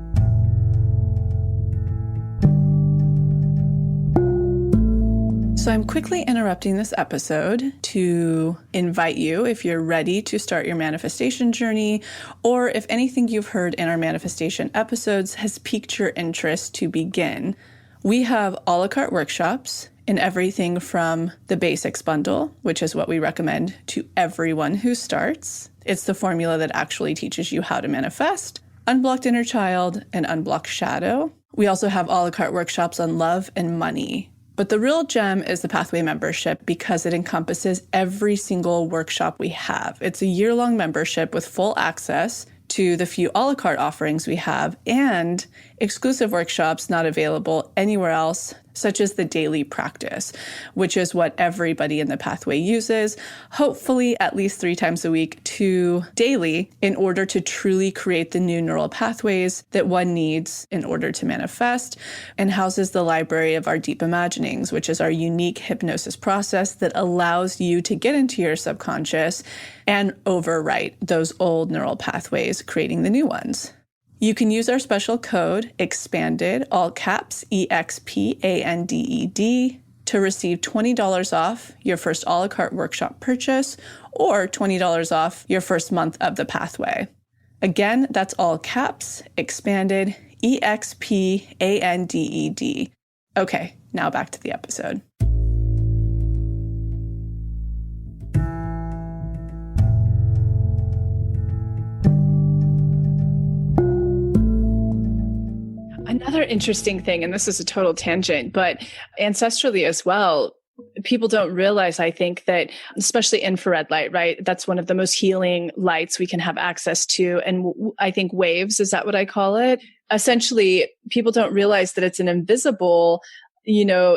So I'm quickly interrupting this episode to invite you, if you're ready to start your manifestation journey, or if anything you've heard in our manifestation episodes has piqued your interest to begin. We have a la carte workshops in everything from the basics bundle, which is what we recommend to everyone who starts. It's the formula that actually teaches you how to manifest, unblocked inner child, and unblocked shadow. We also have a la carte workshops on love and money. But the real gem is the Pathway membership, because it encompasses every single workshop we have. It's a year-long membership with full access to the few a la carte offerings we have, and exclusive workshops not available anywhere else, such as the daily practice, which is what everybody in the Pathway uses, hopefully at least 3 times a week to daily, in order to truly create the new neural pathways that one needs in order to manifest, and houses the library of our deep imaginings, which is our unique hypnosis process that allows you to get into your subconscious and overwrite those old neural pathways, creating the new ones. You can use our special code EXPANDED, all caps, EXPANDED, to receive $20 off your first a la carte workshop purchase, or $20 off your first month of the Pathway. Again, that's all caps, EXPANDED, EXPANDED. Okay, now back to the episode. Another interesting thing, and this is a total tangent, but ancestrally as well, people don't realize, I think, that especially infrared light, right? That's one of the most healing lights we can have access to. And I think waves, is that what I call it? Essentially, people don't realize that it's an invisible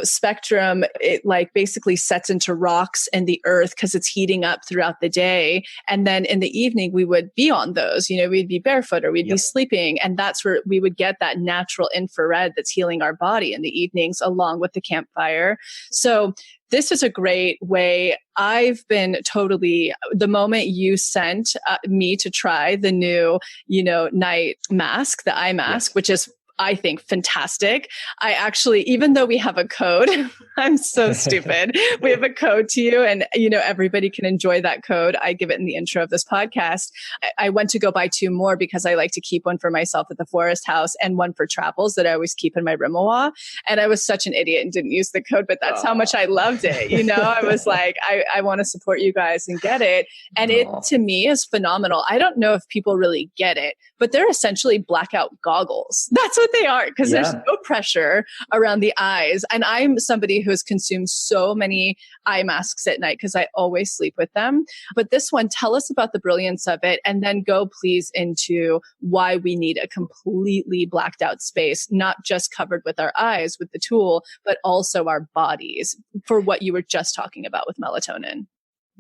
spectrum. It like basically sets into rocks and the earth because it's heating up throughout the day. And then in the evening, we would be on those, we'd be barefoot or we'd be sleeping. And that's where we would get that natural infrared that's healing our body in the evenings along with the campfire. So this is a great way. I've been the moment you sent me to try the new, night mask, the eye mask, which is, I think, fantastic. I actually, even though we have a code, I'm so stupid. We have a code to you and, everybody can enjoy that code. I give it in the intro of this podcast. I went to go buy 2 more because I like to keep one for myself at the Forest House and one for travels that I always keep in my Rimawa. And I was such an idiot and didn't use the code, but that's how much I loved it. I was like, I want to support you guys and get it. And it, to me, is phenomenal. I don't know if people really get it, but they're essentially blackout goggles. That's what they are, because there's no pressure around the eyes. And I'm somebody who has consumed so many eye masks at night because I always sleep with them. But this one, tell us about the brilliance of it, and then go please into why we need a completely blacked out space, not just covered with our eyes with the tool, but also our bodies for what you were just talking about with melatonin.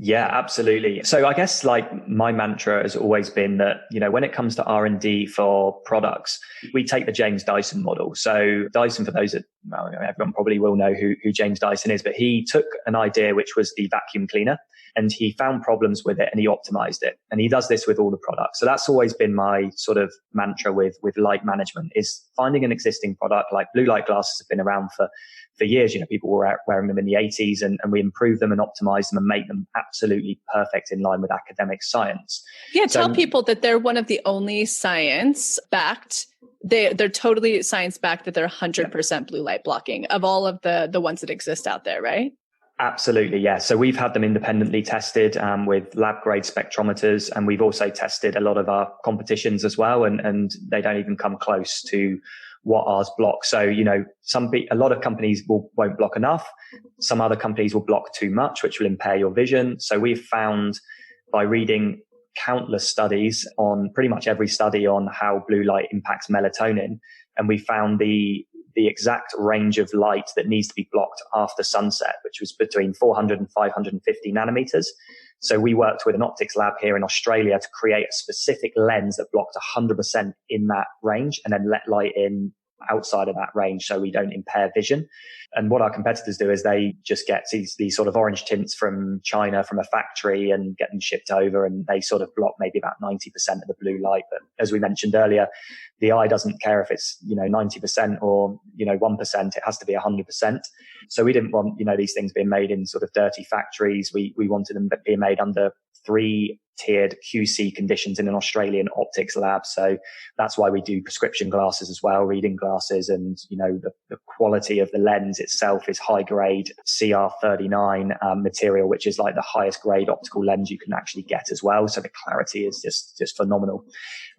Yeah, absolutely. So I guess like my mantra has always been that, when it comes to R&D for products, we take the James Dyson model. So Dyson, for those that, everyone probably will know who James Dyson is, but he took an idea, which was the vacuum cleaner, and he found problems with it and he optimized it. And he does this with all the products. So that's always been my sort of mantra with light management, is finding an existing product. Like blue light glasses have been around for years. People were wearing them in the 80s, and we improve them and optimize them and make them absolutely perfect in line with academic science. Yeah, tell people that they're one of the only science-backed, they're totally science-backed, that they're 100% blue light blocking of all of the ones that exist out there, right? Absolutely, yeah. So we've had them independently tested with lab grade spectrometers, and we've also tested a lot of our competitions as well, and they don't even come close to what ours blocks. So, a lot of companies won't block enough. Some other companies will block too much, which will impair your vision. So we've found, by reading countless studies on pretty much every study on how blue light impacts melatonin, and we found the exact range of light that needs to be blocked after sunset, which was between 400 and 550 nanometers. So we worked with an optics lab here in Australia to create a specific lens that blocked 100% in that range, and then let light in outside of that range so we don't impair vision. And what our competitors do is they just get these sort of orange tints from China, from a factory, and get them shipped over, and they sort of block maybe about 90% of the blue light. But as we mentioned earlier, the eye doesn't care if it's 90% or 1%. It has to be 100%. So we didn't want these things being made in sort of dirty factories. We wanted them being made under 3-tiered QC conditions in an Australian optics lab. So that's why we do prescription glasses as well, reading glasses, and the quality of the lens itself is high grade CR39 material, which is like the highest grade optical lens you can actually get as well. So the clarity is just phenomenal.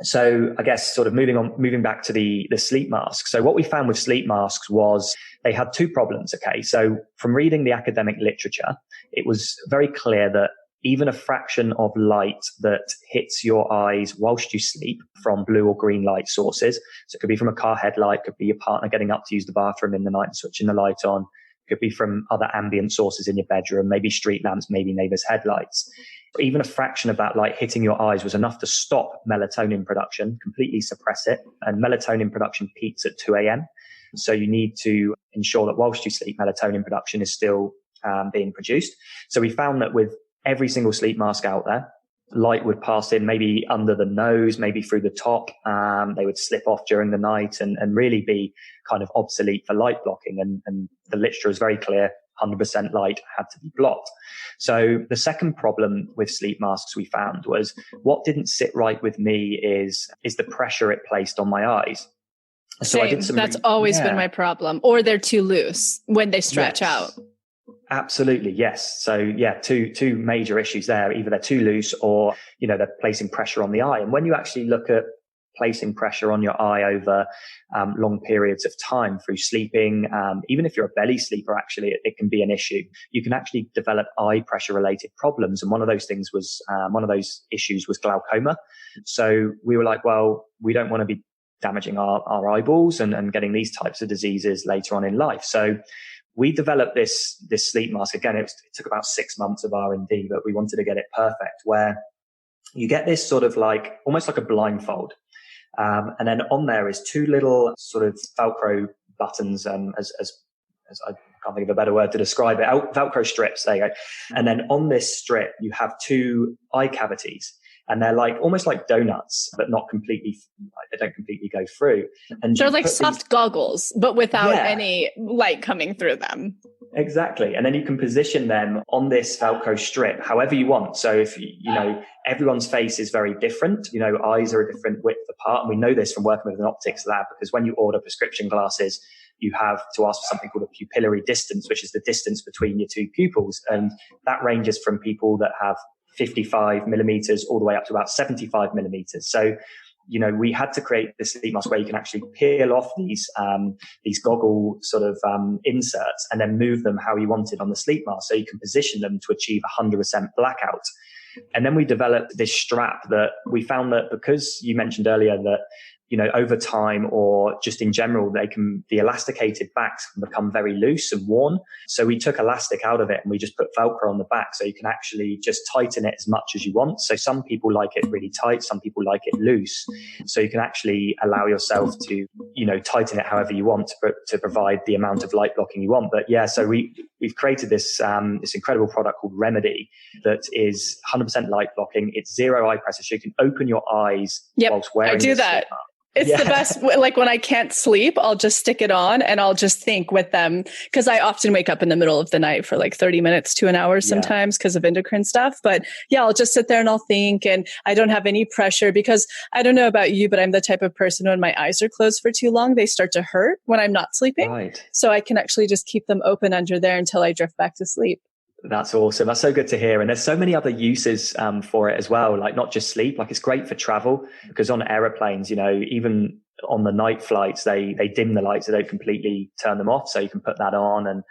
So I guess sort of moving back to the sleep mask. So what we found with sleep masks was they had 2 problems. Okay. So from reading the academic literature, it was very clear that even a fraction of light that hits your eyes whilst you sleep from blue or green light sources, so it could be from a car headlight, could be your partner getting up to use the bathroom in the night and switching the light on, could be from other ambient sources in your bedroom, maybe street lamps, maybe neighbors' headlights. Even a fraction of that light hitting your eyes was enough to stop melatonin production, completely suppress it. And melatonin production peaks at 2 a.m. So you need to ensure that whilst you sleep, melatonin production is still being produced. So we found that with every single sleep mask out there, light would pass in maybe under the nose, maybe through the top. They would slip off during the night and really be kind of obsolete for light blocking. And the literature is very clear, 100% light had to be blocked. So the second problem with sleep masks we found was, what didn't sit right with me is the pressure it placed on my eyes. So Same. That's always been my problem. Or they're too loose when they stretch out. Absolutely. Yes. So yeah, two major issues there. Either they're too loose or, they're placing pressure on the eye. And when you actually look at placing pressure on your eye over long periods of time through sleeping. Even if you're a belly sleeper, actually, it can be an issue. You can actually develop eye pressure related problems. And one of those issues was glaucoma. So we were like, well, we don't want to be damaging our eyeballs and getting these types of diseases later on in life. So we developed this sleep mask. Again, it took about 6 months of R&D, but we wanted to get it perfect, where you get this sort of like, almost like a blindfold. And then on there is two little sort of Velcro buttons, as I can't think of a better word to describe it. Velcro strips, there you go. And then on this strip, you have two eye cavities. And they're like almost like donuts, but not completely, they don't completely go through. And they're like soft goggles, but without any light coming through them. Exactly. And then you can position them on this Velcro strip however you want. So if, everyone's face is very different, eyes are a different width apart. And we know this from working with an optics lab, because when you order prescription glasses, you have to ask for something called a pupillary distance, which is the distance between your two pupils. And that ranges from people that have 55 millimeters all the way up to about 75 millimeters. So, we had to create this sleep mask where you can actually peel off these goggle sort of inserts and then move them how you wanted on the sleep mask. So you can position them to achieve 100% blackout. And then we developed this strap that we found that, because you mentioned earlier that, over time or just in general, the elasticated backs can become very loose and worn. So we took elastic out of it and we just put Velcro on the back, so you can actually just tighten it as much as you want. So some people like it really tight, some people like it loose. So you can actually allow yourself to, tighten it however you want to provide the amount of light blocking you want. But yeah, so we've created this incredible product called Remedy that is 100% light blocking. It's zero eye pressure, so you can open your eyes whilst wearing. I do that. It's the best. Like when I can't sleep, I'll just stick it on and I'll just think with them, because I often wake up in the middle of the night for like 30 minutes to an hour sometimes because of endocrine stuff. But yeah, I'll just sit there and I'll think, and I don't have any pressure, because I don't know about you, but I'm the type of person when my eyes are closed for too long, they start to hurt when I'm not sleeping. Right. So I can actually just keep them open under there until I drift back to sleep. That's awesome. That's so good to hear. And there's so many other uses for it as well, like not just sleep. Like it's great for travel, because on aeroplanes, even on the night flights, they dim the lights. They don't completely turn them off. So you can put that on. And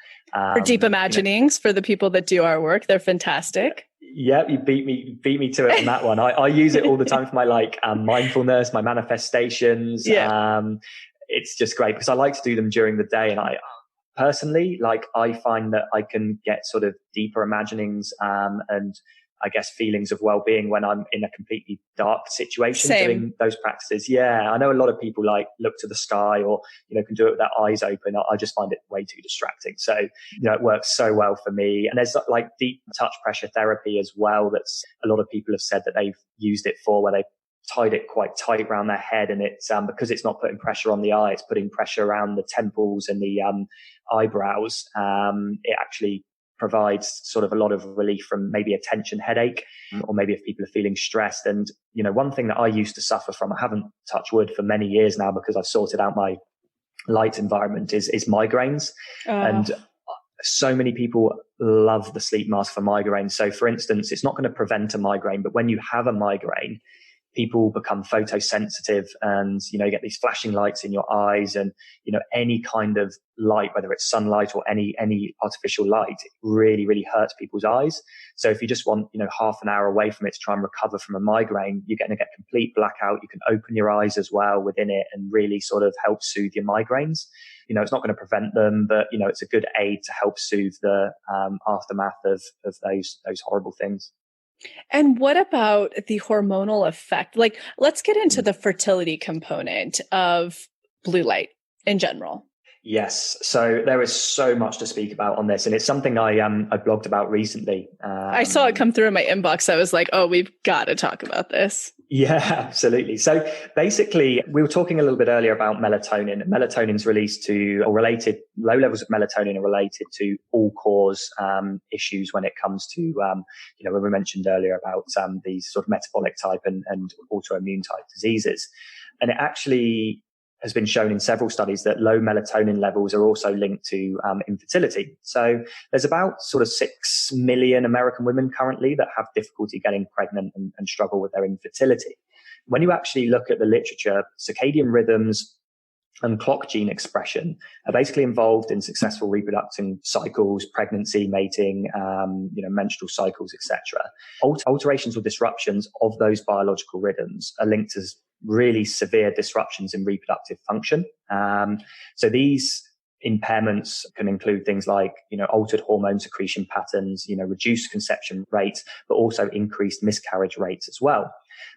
for deep imaginings, for the people that do our work, they're fantastic. Yeah, you beat me to it on that one. I use it all the time for my mindfulness, my manifestations. It's just great because I like to do them during the day, and personally, I find that I can get sort of deeper imaginings and I guess feelings of well-being when I'm in a completely dark situation. Doing those practices. Yeah, I know a lot of people look to the sky or can do it with their eyes open. I just find it way too distracting. So it works so well for me. And there's deep touch pressure therapy as well. That's a lot of people have said that they've used it for, where they tied it quite tight around their head, and it's because it's not putting pressure on the eye, it's putting pressure around the temples and the eyebrows. It actually provides sort of a lot of relief from maybe a tension headache, or maybe if people are feeling stressed. And one thing that I used to suffer from, I haven't touched wood for many years now because I've sorted out my light environment, is migraines. And so many people love the sleep mask for migraines. So for instance, it's not going to prevent a migraine, but when you have a migraine, people become photosensitive, and you get these flashing lights in your eyes, and any kind of light, whether it's sunlight or any artificial light, it really, really hurts people's eyes. So if you just want half an hour away from it to try and recover from a migraine, you're going to get complete blackout. You can open your eyes as well within it and really sort of help soothe your migraines. It's not going to prevent them, but it's a good aid to help soothe the aftermath of those horrible things. And what about the hormonal effect? Let's get into the fertility component of blue light in general. Yes. So there is so much to speak about on this, and it's something I blogged about recently. I saw it come through in my inbox. I was like, oh, we've got to talk about this. Yeah, absolutely. So basically, we were talking a little bit earlier about melatonin. Melatonin's released to, or related, low levels of melatonin are related to all cause issues when it comes to, when we mentioned earlier about these sort of metabolic type and autoimmune type diseases. And it actually has been shown in several studies that low melatonin levels are also linked to infertility. So there's about sort of 6 million American women currently that have difficulty getting pregnant and struggle with their infertility. When you actually look at the literature, circadian rhythms and clock gene expression are basically involved in successful reproductive cycles, pregnancy, mating, menstrual cycles, etc. Alterations or disruptions of those biological rhythms are linked to really severe disruptions in reproductive function. So these impairments can include things like, altered hormone secretion patterns, reduced conception rates, but also increased miscarriage rates as well.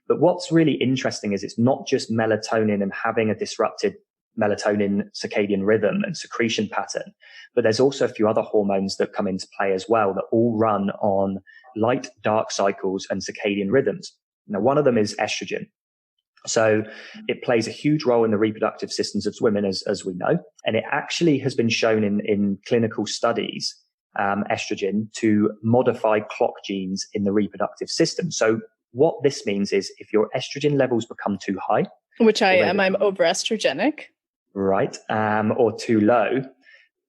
But what's really interesting is it's not just melatonin and having a disrupted melatonin circadian rhythm and secretion pattern, but there's also a few other hormones that come into play as well that all run on light dark cycles and circadian rhythms. Now, one of them is estrogen. So it plays a huge role in the reproductive systems of women, as we know, and it actually has been shown in clinical studies, estrogen, to modify clock genes in the reproductive system. So what this means is if your estrogen levels become too high, which I am, I'm overestrogenic, right, or too low,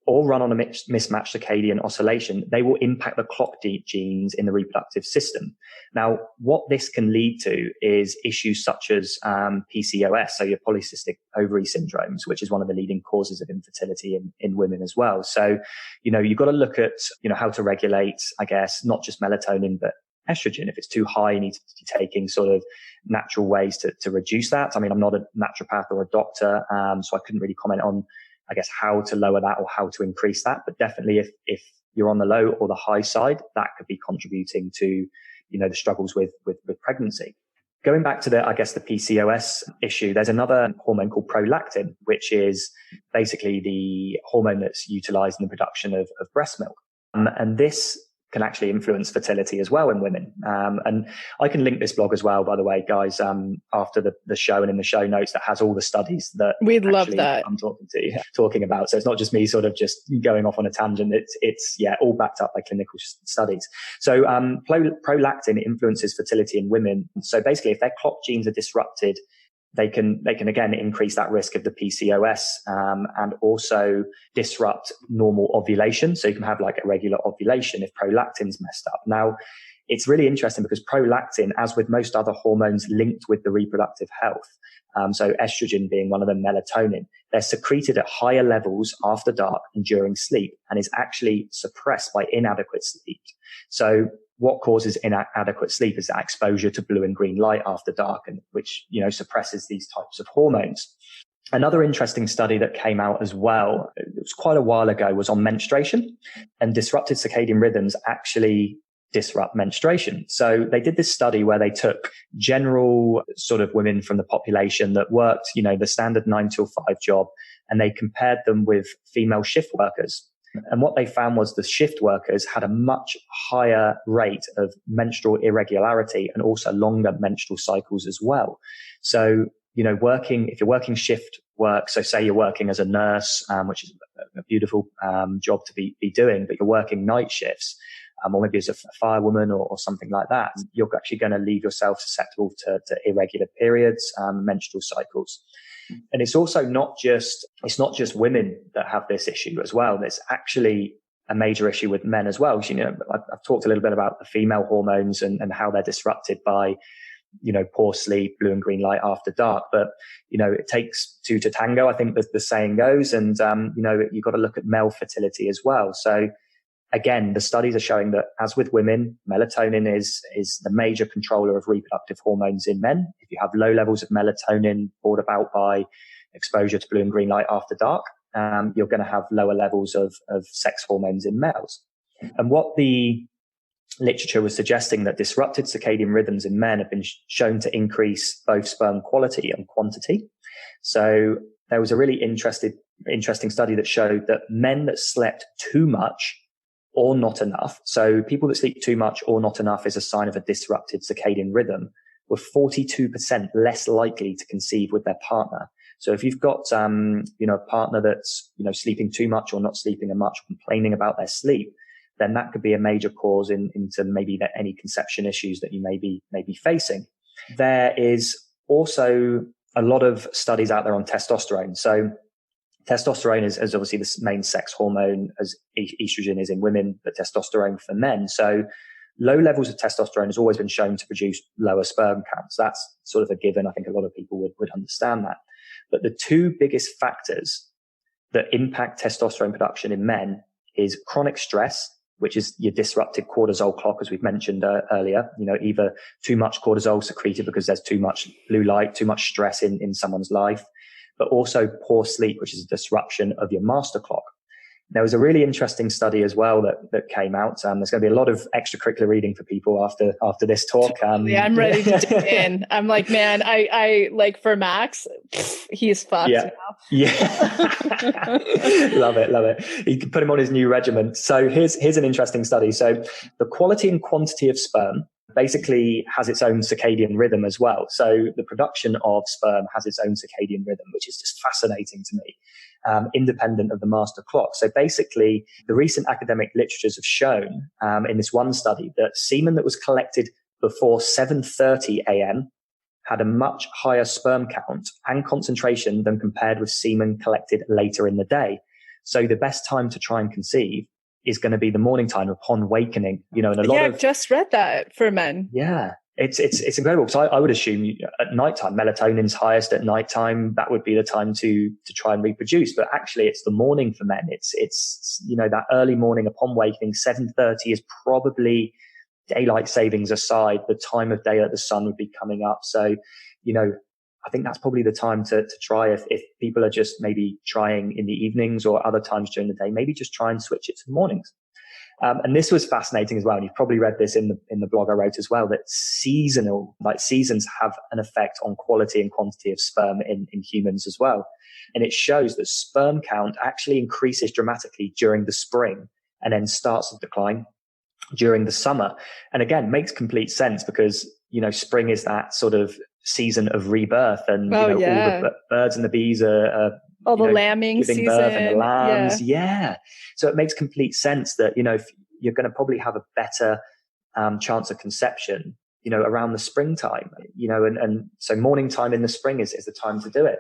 or run on a mismatched circadian oscillation, they will impact the clock genes in the reproductive system. Now, what this can lead to is issues such as PCOS, so your polycystic ovary syndromes, which is one of the leading causes of infertility in women as well. So, you've got to look at, how to regulate, I guess, not just melatonin, but estrogen. If it's too high, you need to be taking sort of natural ways to reduce that. I mean, I'm not a naturopath or a doctor, so I couldn't really comment on, I guess, how to lower that or how to increase that. But definitely if you're on the low or the high side, that could be contributing to, the struggles with pregnancy. Going back to the PCOS issue, there's another hormone called prolactin, which is basically the hormone that's utilized in the production of breast milk. And this can actually influence fertility as well in women. And I can link this blog as well, by the way, guys, after the show and in the show notes that has all the studies that we'd love that I'm talking about. So it's not just me sort of just going off on a tangent. It's all backed up by clinical studies. So prolactin influences fertility in women. So basically, if their clock genes are disrupted, they can again increase that risk of the PCOS, and also disrupt normal ovulation. So you can have like irregular ovulation if prolactin's messed up. Now, it's really interesting because prolactin, as with most other hormones linked with the reproductive health, so estrogen being one of them, melatonin, they're secreted at higher levels after dark and during sleep, and is actually suppressed by inadequate sleep. So what causes inadequate sleep is that exposure to blue and green light after dark, and which, suppresses these types of hormones. Another interesting study that came out as well, it was quite a while ago, was on menstruation, and disrupted circadian rhythms actually disrupt menstruation. So they did this study where they took general sort of women from the population that worked, the standard 9 to 5 job, and they compared them with female shift workers. And what they found was the shift workers had a much higher rate of menstrual irregularity and also longer menstrual cycles as well. So, if you're working shift work, so say you're working as a nurse, which is a beautiful job to be doing, but you're working night shifts, or maybe as a firewoman or something like that, you're actually going to leave yourself susceptible to irregular periods, menstrual cycles. And it's also not just women that have this issue as well. There's actually a major issue with men as well. I've talked a little bit about the female hormones and how they're disrupted by, poor sleep, blue and green light after dark. But, it takes two to tango, I think the saying goes. And, you've got to look at male fertility as well. So again, the studies are showing that, as with women, melatonin is the major controller of reproductive hormones in men. If you have low levels of melatonin brought about by exposure to blue and green light after dark, you're going to have lower levels of sex hormones in males. And what the literature was suggesting, that disrupted circadian rhythms in men have been shown to increase both sperm quality and quantity. So there was a really interesting study that showed that men that slept too much or not enough, so people that sleep too much or not enough is a sign of a disrupted circadian rhythm, were 42% less likely to conceive with their partner. So if you've got, a partner that's, sleeping too much or not sleeping much, complaining about their sleep, then that could be a major cause into maybe any conception issues that you may be facing. There is also a lot of studies out there on testosterone. So testosterone is obviously the main sex hormone, as estrogen is in women, but testosterone for men. So low levels of testosterone has always been shown to produce lower sperm counts. That's sort of a given. I think a lot of people would understand that. But the two biggest factors that impact testosterone production in men is chronic stress, which is your disrupted cortisol clock, as we've mentioned earlier. Either too much cortisol secreted because there's too much blue light, too much stress in someone's life, but also poor sleep, which is a disruption of your master clock. There was a really interesting study as well that came out. There's going to be a lot of extracurricular reading for people after this talk. Yeah, I'm ready to dig in. I'm like, man, I like for Max, he's fucked now. Yeah. Love it. You can put him on his new regimen. So here's an interesting study. So the quality and quantity of sperm basically has its own circadian rhythm as well. So the production of sperm has its own circadian rhythm, which is just fascinating to me. Independent of the master clock. So basically, the recent academic literatures have shown in this one study that semen that was collected before 7:30 a.m. had a much higher sperm count and concentration than compared with semen collected later in the day. So the best time to try and conceive is going to be the morning time upon wakening. And a lot of... I've just read that for men. Yeah. It's incredible, because I would assume at nighttime, melatonin's highest at nighttime. That would be the time to try and reproduce. But actually, it's the morning for men. It's that early morning upon wakening. 7:30 is probably, daylight savings aside, the time of day that the sun would be coming up. So, I think that's probably the time to try. If people are just maybe trying in the evenings or other times during the day, maybe just try and switch it to the mornings. And this was fascinating as well. And you've probably read this in the blog I wrote as well, that seasons have an effect on quality and quantity of sperm in humans as well. And it shows that sperm count actually increases dramatically during the spring and then starts to decline during the summer. And again, makes complete sense because, spring is that sort of season of rebirth, and all the birds and the bees are all the lambing giving season. Birth and the lambs. Yeah. So it makes complete sense that, if you're going to probably have a better chance of conception, around the springtime, and so morning time in the spring is the time to do it.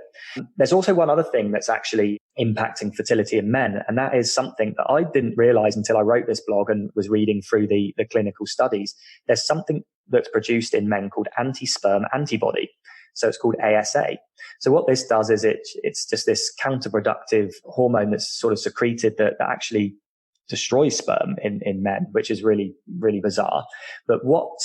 There's also one other thing that's actually impacting fertility in men. And that is something that I didn't realize until I wrote this blog and was reading through the clinical studies. There's something that's produced in men called anti-sperm antibody. So it's called ASA. So what this does is it's just this counterproductive hormone that's sort of secreted that actually destroys sperm in men, which is really, really bizarre. But what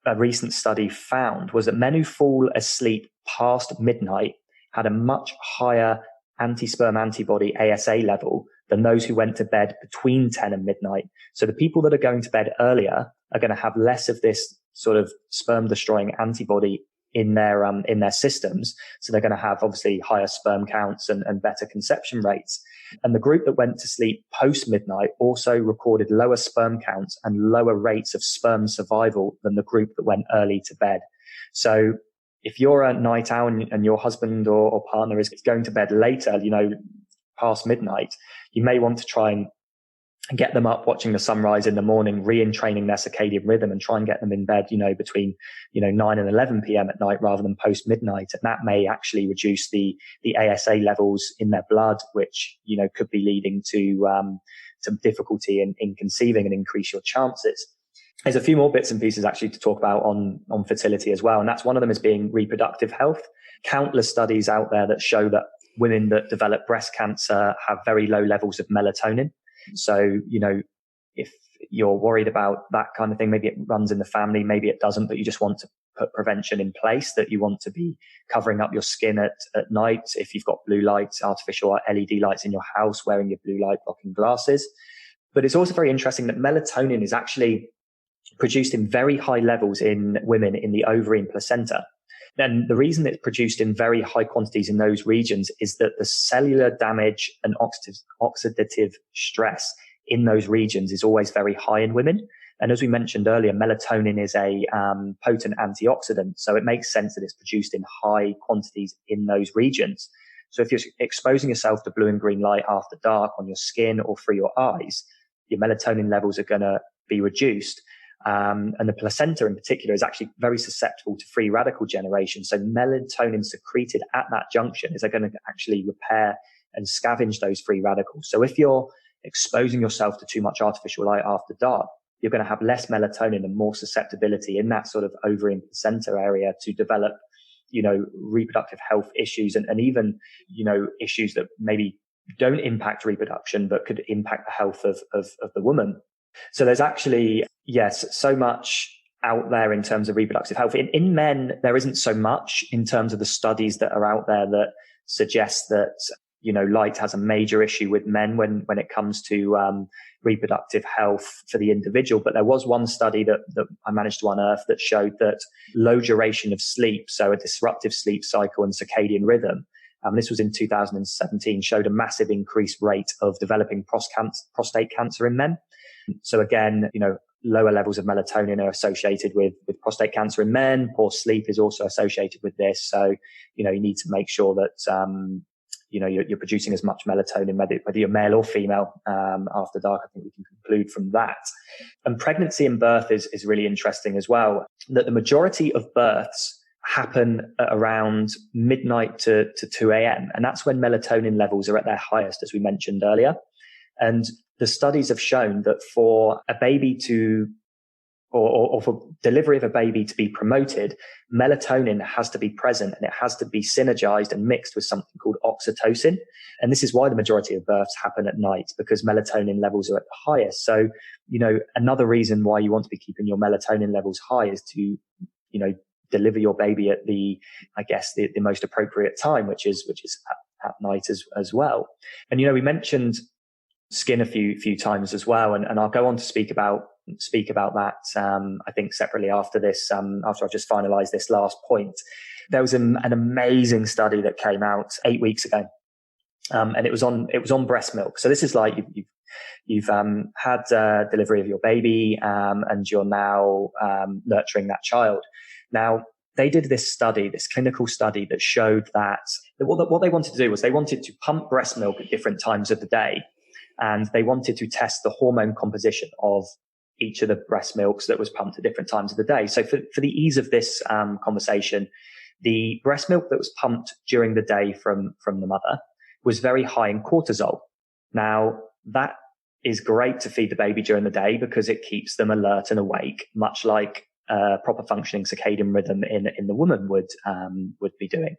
a recent study found was that men who fall asleep past midnight had a much higher anti-sperm antibody ASA level than those who went to bed between 10 and midnight. So the people that are going to bed earlier are going to have less of this sort of sperm destroying antibody in their systems. So they're going to have obviously higher sperm counts and better conception rates. And the group that went to sleep post midnight also recorded lower sperm counts and lower rates of sperm survival than the group that went early to bed. So if you're a night owl and your husband or partner is going to bed later, past midnight, you may want to try and get them up watching the sunrise in the morning, re-entraining their circadian rhythm, and try and get them in bed, between 9 and 11 p.m. at night rather than post midnight. And that may actually reduce the ASA levels in their blood, which, could be leading to some difficulty in conceiving and increase your chances. There's a few more bits and pieces actually to talk about on fertility as well. And that's one of them is being reproductive health. Countless studies out there that show that women that develop breast cancer have very low levels of melatonin. So, if you're worried about that kind of thing, maybe it runs in the family, maybe it doesn't, but you just want to put prevention in place, that you want to be covering up your skin at night. If you've got blue lights, artificial or LED lights in your house, wearing your blue light blocking glasses. But it's also very interesting that melatonin is actually produced in very high levels in women in the ovary and placenta. And the reason it's produced in very high quantities in those regions is that the cellular damage and oxidative stress in those regions is always very high in women. And as we mentioned earlier, melatonin is a potent antioxidant. So it makes sense that it's produced in high quantities in those regions. So if you're exposing yourself to blue and green light after dark on your skin or through your eyes, your melatonin levels are going to be reduced. And the placenta in particular is actually very susceptible to free radical generation. So melatonin secreted at that junction is going to actually repair and scavenge those free radicals. So if you're exposing yourself to too much artificial light after dark, you're going to have less melatonin and more susceptibility in that sort of ovary and placenta area to develop, reproductive health issues and even, issues that maybe don't impact reproduction, but could impact the health of the woman. So there's actually, yes, so much out there in terms of reproductive health. In men, there isn't so much in terms of the studies that are out there that suggest that, light has a major issue with men when it comes to reproductive health for the individual. But there was one study that I managed to unearth that showed that low duration of sleep, so a disruptive sleep cycle and circadian rhythm, this was in 2017, showed a massive increased rate of developing prostate cancer in men. So again, lower levels of melatonin are associated with prostate cancer in men. Poor sleep is also associated with this. So, you need to make sure that, you're producing as much melatonin, whether you're male or female, after dark. I think we can conclude from that. And pregnancy and birth is really interesting as well, that the majority of births happen at around midnight to 2 a.m. And that's when melatonin levels are at their highest, as we mentioned earlier. And the studies have shown that for a baby or for delivery of a baby to be promoted, melatonin has to be present and it has to be synergized and mixed with something called oxytocin. And this is why the majority of births happen at night, because melatonin levels are at the highest. So, another reason why you want to be keeping your melatonin levels high is to, deliver your baby at the most appropriate time, which is at night as well. And, we mentioned skin a few times as well. And I'll go on to speak about that, I think separately after this, after I've just finalized this last point. There was an amazing study that came out 8 weeks ago. And it was on breast milk. So this is like you've had delivery of your baby, and you're now, nurturing that child. Now, they did this clinical study that showed that what they wanted to do was they wanted to pump breast milk at different times of the day. And they wanted to test the hormone composition of each of the breast milks that was pumped at different times of the day. So for the ease of this conversation, the breast milk that was pumped during the day from the mother was very high in cortisol. Now, that is great to feed the baby during the day because it keeps them alert and awake, much like a proper functioning circadian rhythm in the woman would be doing.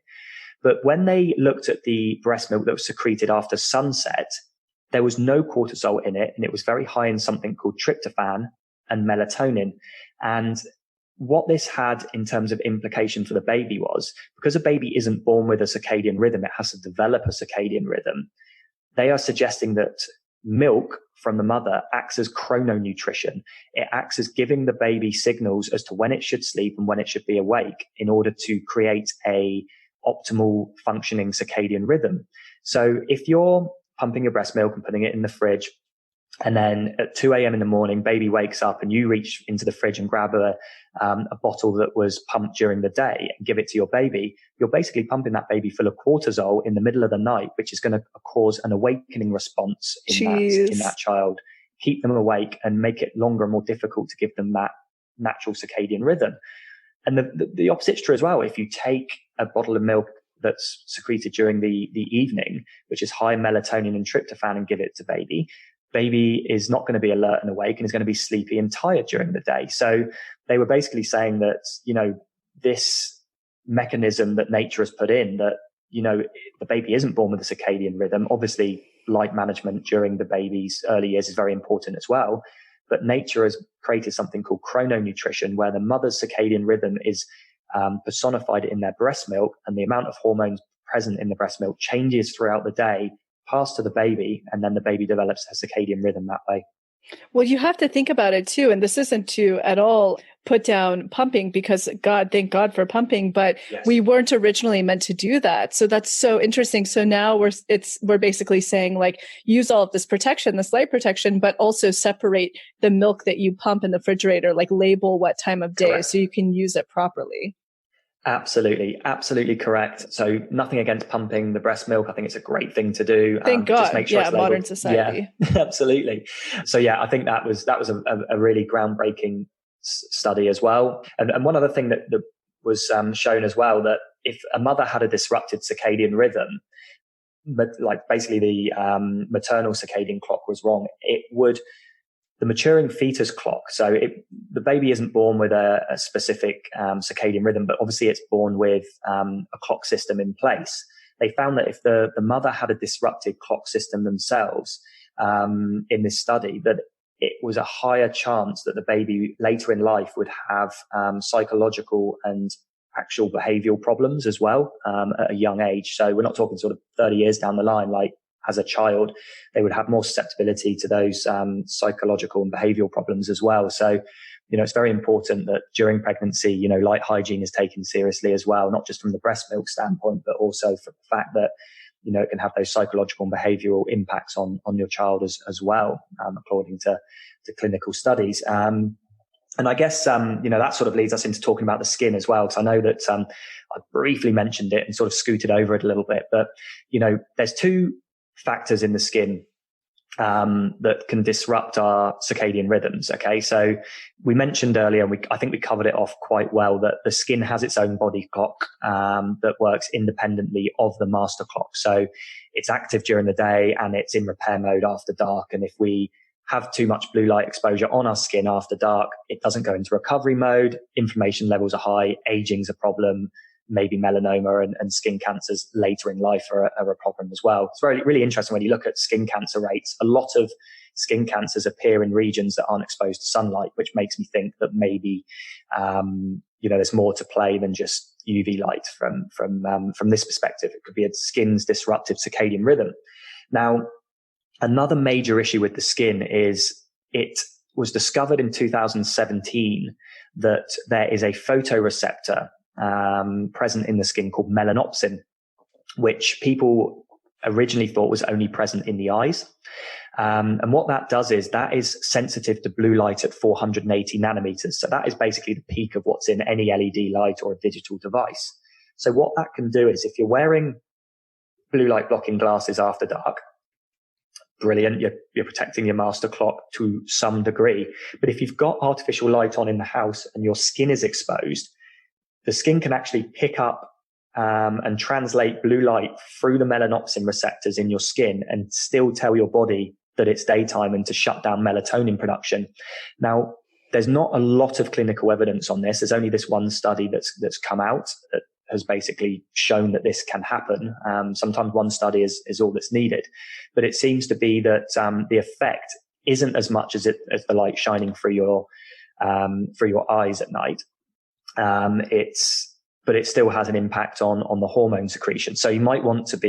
But when they looked at the breast milk that was secreted after sunset, there was no cortisol in it, and it was very high in something called tryptophan and melatonin. And what this had in terms of implication for the baby was, because a baby isn't born with a circadian rhythm, it has to develop a circadian rhythm. They are suggesting that milk from the mother acts as chrononutrition. It acts as giving the baby signals as to when it should sleep and when it should be awake in order to create a optimal functioning circadian rhythm. So if you're pumping your breast milk and putting it in the fridge, and then at 2 a.m. in the morning, baby wakes up and you reach into the fridge and grab a bottle that was pumped during the day and give it to your baby, you're basically pumping that baby full of cortisol in the middle of the night, which is going to cause an awakening response in that child, keep them awake and make it longer and more difficult to give them that natural circadian rhythm. And the opposite's true as well. If you take a bottle of milk that's secreted during the evening, which is high in melatonin and tryptophan, and give it to baby is not going to be alert and awake and is going to be sleepy and tired during the day. So they were basically saying that, this mechanism that nature has put in, that, the baby isn't born with a circadian rhythm. Obviously, light management during the baby's early years is very important as well. But nature has created something called chrononutrition, where the mother's circadian rhythm is personified in their breast milk, and the amount of hormones present in the breast milk changes throughout the day, pass to the baby, and then the baby develops a circadian rhythm that way. Well, you have to think about it too. And this isn't to at all put down pumping, because thank God for pumping, but yes, we weren't originally meant to do that. So that's so interesting. So now we're basically saying, like, use all of this protection, this light protection, but also separate the milk that you pump in the refrigerator, like label what time of day. Correct. So you can use it properly. Absolutely correct. So nothing against pumping the breast milk. I think it's a great thing to do. Thank God. Just make sure it's labeled. Modern society. Yeah, absolutely. So yeah, I think that was a really groundbreaking study as well. And one other thing that was shown as well, that if a mother had a disrupted circadian rhythm, but like basically the maternal circadian clock was wrong, the maturing fetus clock. So the baby isn't born with a specific circadian rhythm, but obviously it's born with a clock system in place. They found that if the mother had a disrupted clock system themselves in this study, that it was a higher chance that the baby later in life would have psychological and actual behavioral problems as well at a young age. So we're not talking sort of 30 years down the line, like as a child, they would have more susceptibility to those psychological and behavioral problems as well. So, it's very important that during pregnancy, light hygiene is taken seriously as well, not just from the breast milk standpoint, but also for the fact that, it can have those psychological and behavioral impacts on your child as well, according to clinical studies. And I guess, that sort of leads us into talking about the skin as well, because I know that I briefly mentioned it and sort of scooted over it a little bit. But, there's two factors in the skin that can disrupt our circadian rhythms. Okay. So we mentioned earlier, and I think we covered it off quite well, that the skin has its own body clock that works independently of the master clock. So it's active during the day and it's in repair mode after dark. And if we have too much blue light exposure on our skin after dark, it doesn't go into recovery mode. Inflammation levels are high. Aging's a problem. Maybe melanoma and skin cancers later in life are a problem as well. It's really interesting when you look at skin cancer rates. A lot of skin cancers appear in regions that aren't exposed to sunlight, which makes me think that maybe, there's more to play than just UV light from this perspective. It could be a skin's disruptive circadian rhythm. Now, another major issue with the skin is it was discovered in 2017 that there is a photoreceptor present in the skin called melanopsin, which people originally thought was only present in the eyes. And what that does is that is sensitive to blue light at 480 nanometers. So that is basically the peak of what's in any LED light or a digital device. So what that can do is if you're wearing blue light blocking glasses after dark, brilliant, you're protecting your master clock to some degree. But if you've got artificial light on in the house and your skin is exposed, the skin can actually pick up and translate blue light through the melanopsin receptors in your skin and still tell your body that it's daytime and to shut down melatonin production. Now, there's not a lot of clinical evidence on this. There's only this one study that's come out that has basically shown that this can happen. Sometimes one study is all that's needed, but it seems to be that the effect isn't as much as the light shining through your eyes at night. But it still has an impact on the hormone secretion. So you might want to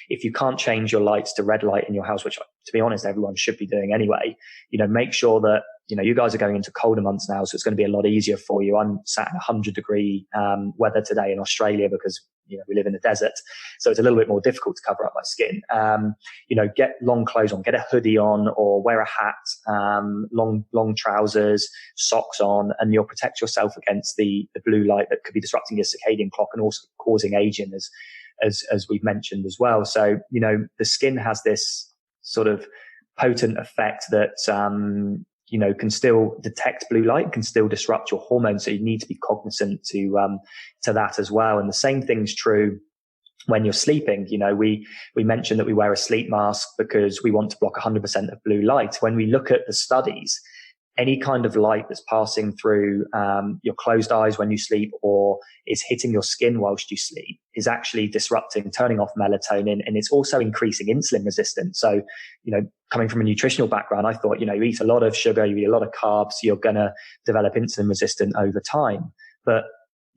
if you can't change your lights to red light in your house, which to be honest, everyone should be doing anyway, make sure that, you guys are going into colder months now. So it's going to be a lot easier for you. I'm sat in 100-degree weather today in Australia because, we live in the desert. So it's a little bit more difficult to cover up my skin. Get long clothes on, get a hoodie on or wear a hat, long trousers, socks on, and you'll protect yourself against the blue light that could be disrupting your circadian clock and also causing aging as we've mentioned as well. So, the skin has this sort of potent effect that, can still detect blue light, can still disrupt your hormones. So you need to be cognizant to that as well. And the same thing's true when you're sleeping. We mentioned that we wear a sleep mask because we want to block 100% of blue light. When we look at the studies, any kind of light that's passing through your closed eyes when you sleep or is hitting your skin whilst you sleep is actually turning off melatonin, and it's also increasing insulin resistance. So, coming from a nutritional background, I thought, you eat a lot of sugar, you eat a lot of carbs, you're going to develop insulin resistance over time. But,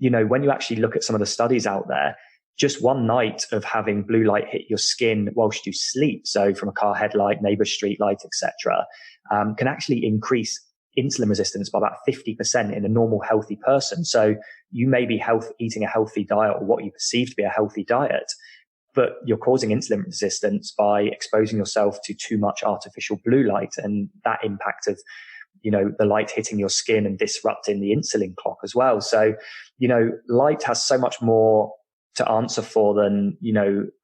when you actually look at some of the studies out there, just one night of having blue light hit your skin whilst you sleep, so from a car headlight, neighbor's street light, etc., can actually increase insulin resistance by about 50% in a normal healthy person. So you may be eating a healthy diet or what you perceive to be a healthy diet, but you're causing insulin resistance by exposing yourself to too much artificial blue light, and that impact of the light hitting your skin and disrupting the insulin clock as well. So light has so much more to answer for than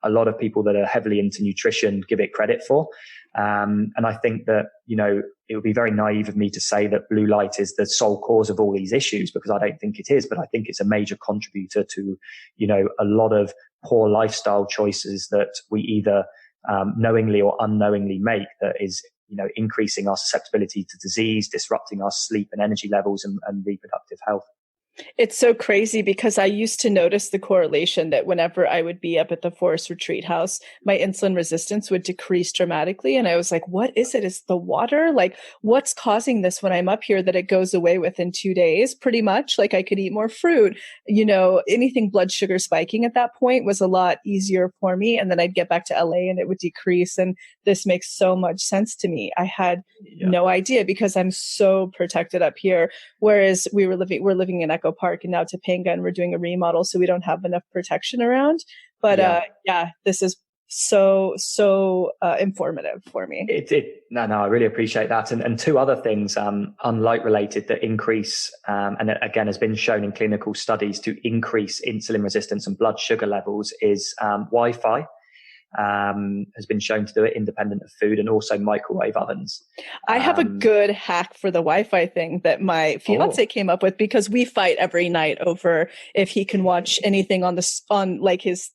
a lot of people that are heavily into nutrition give it credit for. And I think that it would be very naive of me to say that blue light is the sole cause of all these issues, because I don't think it is, but I think it's a major contributor to, a lot of poor lifestyle choices that we either knowingly or unknowingly make, that is, increasing our susceptibility to disease, disrupting our sleep and energy levels and reproductive health. It's so crazy because I used to notice the correlation that whenever I would be up at the forest retreat house, my insulin resistance would decrease dramatically. And I was like, what is it? Is the water? Like, what's causing this when I'm up here that it goes away within 2 days? Pretty much like I could eat more fruit, anything blood sugar spiking at that point was a lot easier for me. And then I'd get back to LA and it would decrease. And this makes so much sense to me. I had no idea because I'm so protected up here. Whereas we're living in Echo Park and now Topanga, and we're doing a remodel, so we don't have enough protection around. But this is so informative for me. No, I really appreciate that. And two other things, unlight related, that increase, and again has been shown in clinical studies to increase insulin resistance and blood sugar levels, is Wi-Fi. Has been shown to do it independent of food, and also microwave ovens. I have a good hack for the Wi-Fi thing that my fiance came up with, because we fight every night over if he can watch anything on like his,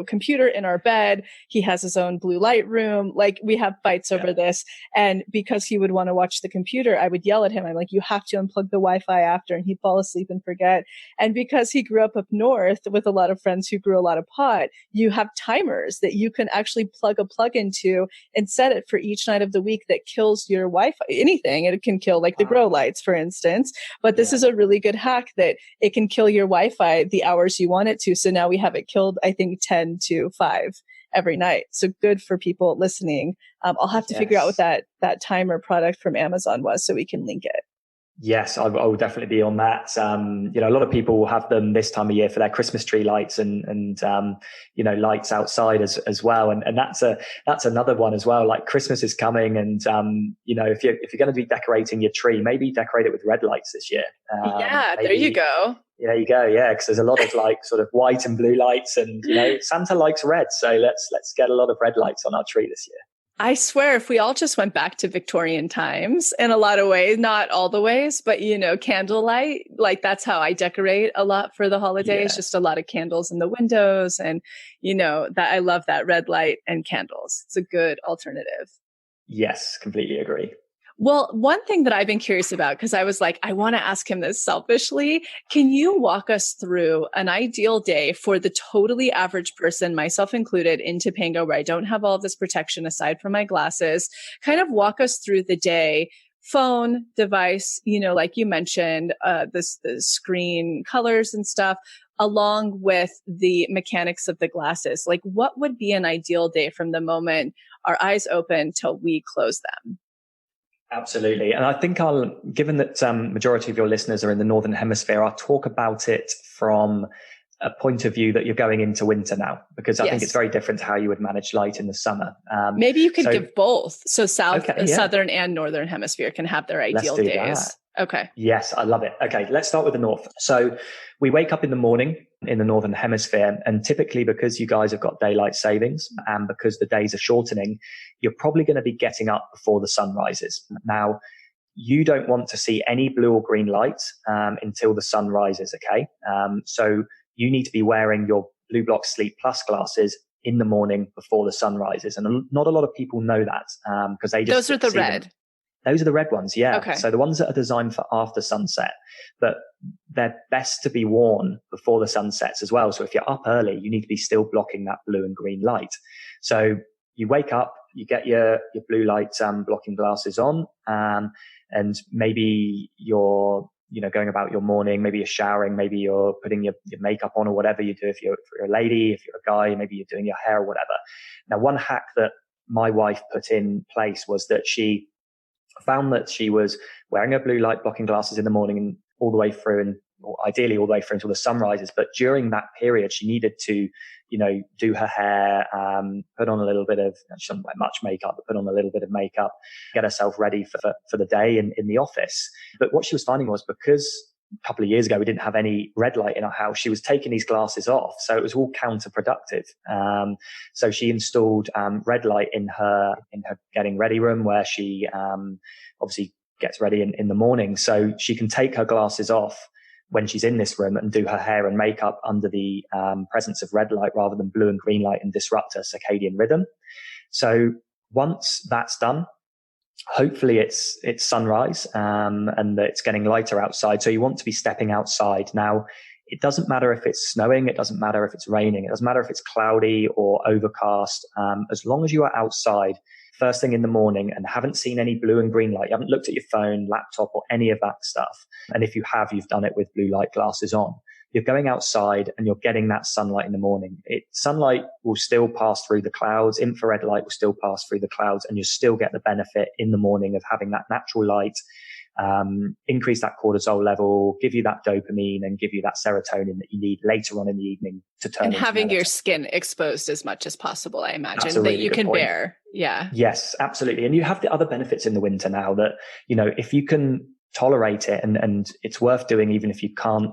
computer in our bed. He has his own blue light room. Like, we have fights over this. And because he would want to watch the computer, I would yell at him. I'm like, you have to unplug the Wi-Fi after, and he'd fall asleep and forget. And because he grew up north with a lot of friends who grew a lot of pot, you have timers that you can actually plug a plug into and set it for each night of the week that kills your Wi-Fi. Anything. It can kill, like the grow lights, for instance. But this is a really good hack that it can kill your Wi-Fi the hours you want it to. So now we have it killed, I think, 10 to 5 every night. So good for people listening. I'll have to figure out what that timer product from Amazon was so we can link it. Yes, I will definitely be on that. A lot of people will have them this time of year for their Christmas tree lights and lights outside as well. And that's another one as well. Like, Christmas is coming, and if you're going to be decorating your tree, maybe decorate it with red lights this year. There you go. There you go. Yeah, because there's a lot of like sort of white and blue lights, and Santa likes red, so let's get a lot of red lights on our tree this year. I swear, if we all just went back to Victorian times in a lot of ways, not all the ways, but, candlelight, like that's how I decorate a lot for the holidays, just a lot of candles in the windows. And, that I love that red light and candles. It's a good alternative. Yes, completely agree. Well, one thing that I've been curious about, because I was like, I want to ask him this selfishly. Can you walk us through an ideal day for the totally average person, myself included, in Topanga, where I don't have all of this protection aside from my glasses? Kind of walk us through the day, phone, device, like you mentioned, the screen colors and stuff, along with the mechanics of the glasses. Like, what would be an ideal day from the moment our eyes open till we close them? Absolutely. And I think given that majority of your listeners are in the Northern Hemisphere, I'll talk about it from a point of view that you're going into winter now, because I think it's very different to how you would manage light in the summer. Maybe you could give both. So Southern and Northern Hemisphere can have their ideal days. That. Okay. Yes, I love it. Okay, let's start with the North. So we wake up in the morning in the Northern Hemisphere, and typically, because you guys have got daylight savings and because the days are shortening, you're probably going to be getting up before the sun rises. Now, you don't want to see any blue or green light until the sun rises, okay? So you need to be wearing your BLUblox Sleep Plus glasses in the morning before the sun rises. And not a lot of people know that because they just— Those are the red. Those are the red ones, yeah. Okay. So the ones that are designed for after sunset, but they're best to be worn before the sun sets as well. So if you're up early, you need to be still blocking that blue and green light. So you wake up, you get your blue light blocking glasses on, and maybe you're going about your morning, maybe you're showering, maybe you're putting your makeup on or whatever you do. If you're a lady, if you're a guy, maybe you're doing your hair or whatever. Now, one hack that my wife put in place was that she found that she was wearing her blue light blocking glasses in the morning and all the way through, or ideally all the way through until the sun rises. But during that period, she needed to, do her hair, put on a little bit of— she doesn't wear much makeup, but put on a little bit of makeup, get herself ready for the day in the office. But what she was finding was, because a couple of years ago, we didn't have any red light in our house. She was taking these glasses off. So it was all counterproductive. So she installed red light in her getting ready room, where she obviously gets ready in the morning. So she can take her glasses off when she's in this room and do her hair and makeup under the presence of red light rather than blue and green light and disrupt her circadian rhythm. So once that's done, hopefully it's sunrise and that it's getting lighter outside. So you want to be stepping outside. Now, it doesn't matter if it's snowing. It doesn't matter if it's raining. It doesn't matter if it's cloudy or overcast. As long as you are outside first thing in the morning and haven't seen any blue and green light, you haven't looked at your phone, laptop, or any of that stuff. And if you have, you've done it with blue light glasses on. You're going outside and you're getting that sunlight in the morning. Sunlight will still pass through the clouds. Infrared light will still pass through the clouds, and you still get the benefit in the morning of having that natural light, increase that cortisol level, give you that dopamine, and give you that serotonin that you need later on in the evening to turn and into having melatonin. your skin exposed as much as possible, I imagine, That's a really that you good can point. bear. Yeah. Yes, absolutely. And you have the other benefits in the winter now that, if you can tolerate it, and it's worth doing even if you can't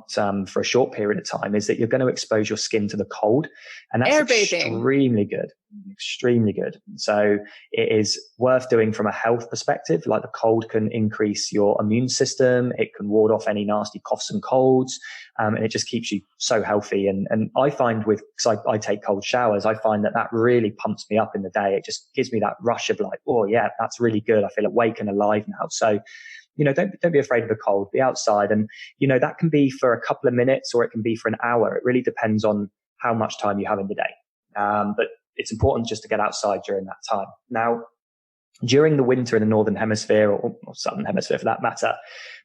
for a short period of time, is that you're going to expose your skin to the cold, and that's air bathing. extremely good. So it is worth doing from a health perspective. Like, the cold can increase your immune system, it can ward off any nasty coughs and colds, and it just keeps you so healthy. And I find because I take cold showers, I find that really pumps me up in the day. It just gives me that rush of like, oh yeah, that's really good, I feel awake and alive now. So don't be afraid of the cold, be outside. And, that can be for a couple of minutes or it can be for an hour. It really depends on how much time you have in the day. But it's important just to get outside during that time. Now, during the winter in the Northern Hemisphere or Southern Hemisphere for that matter,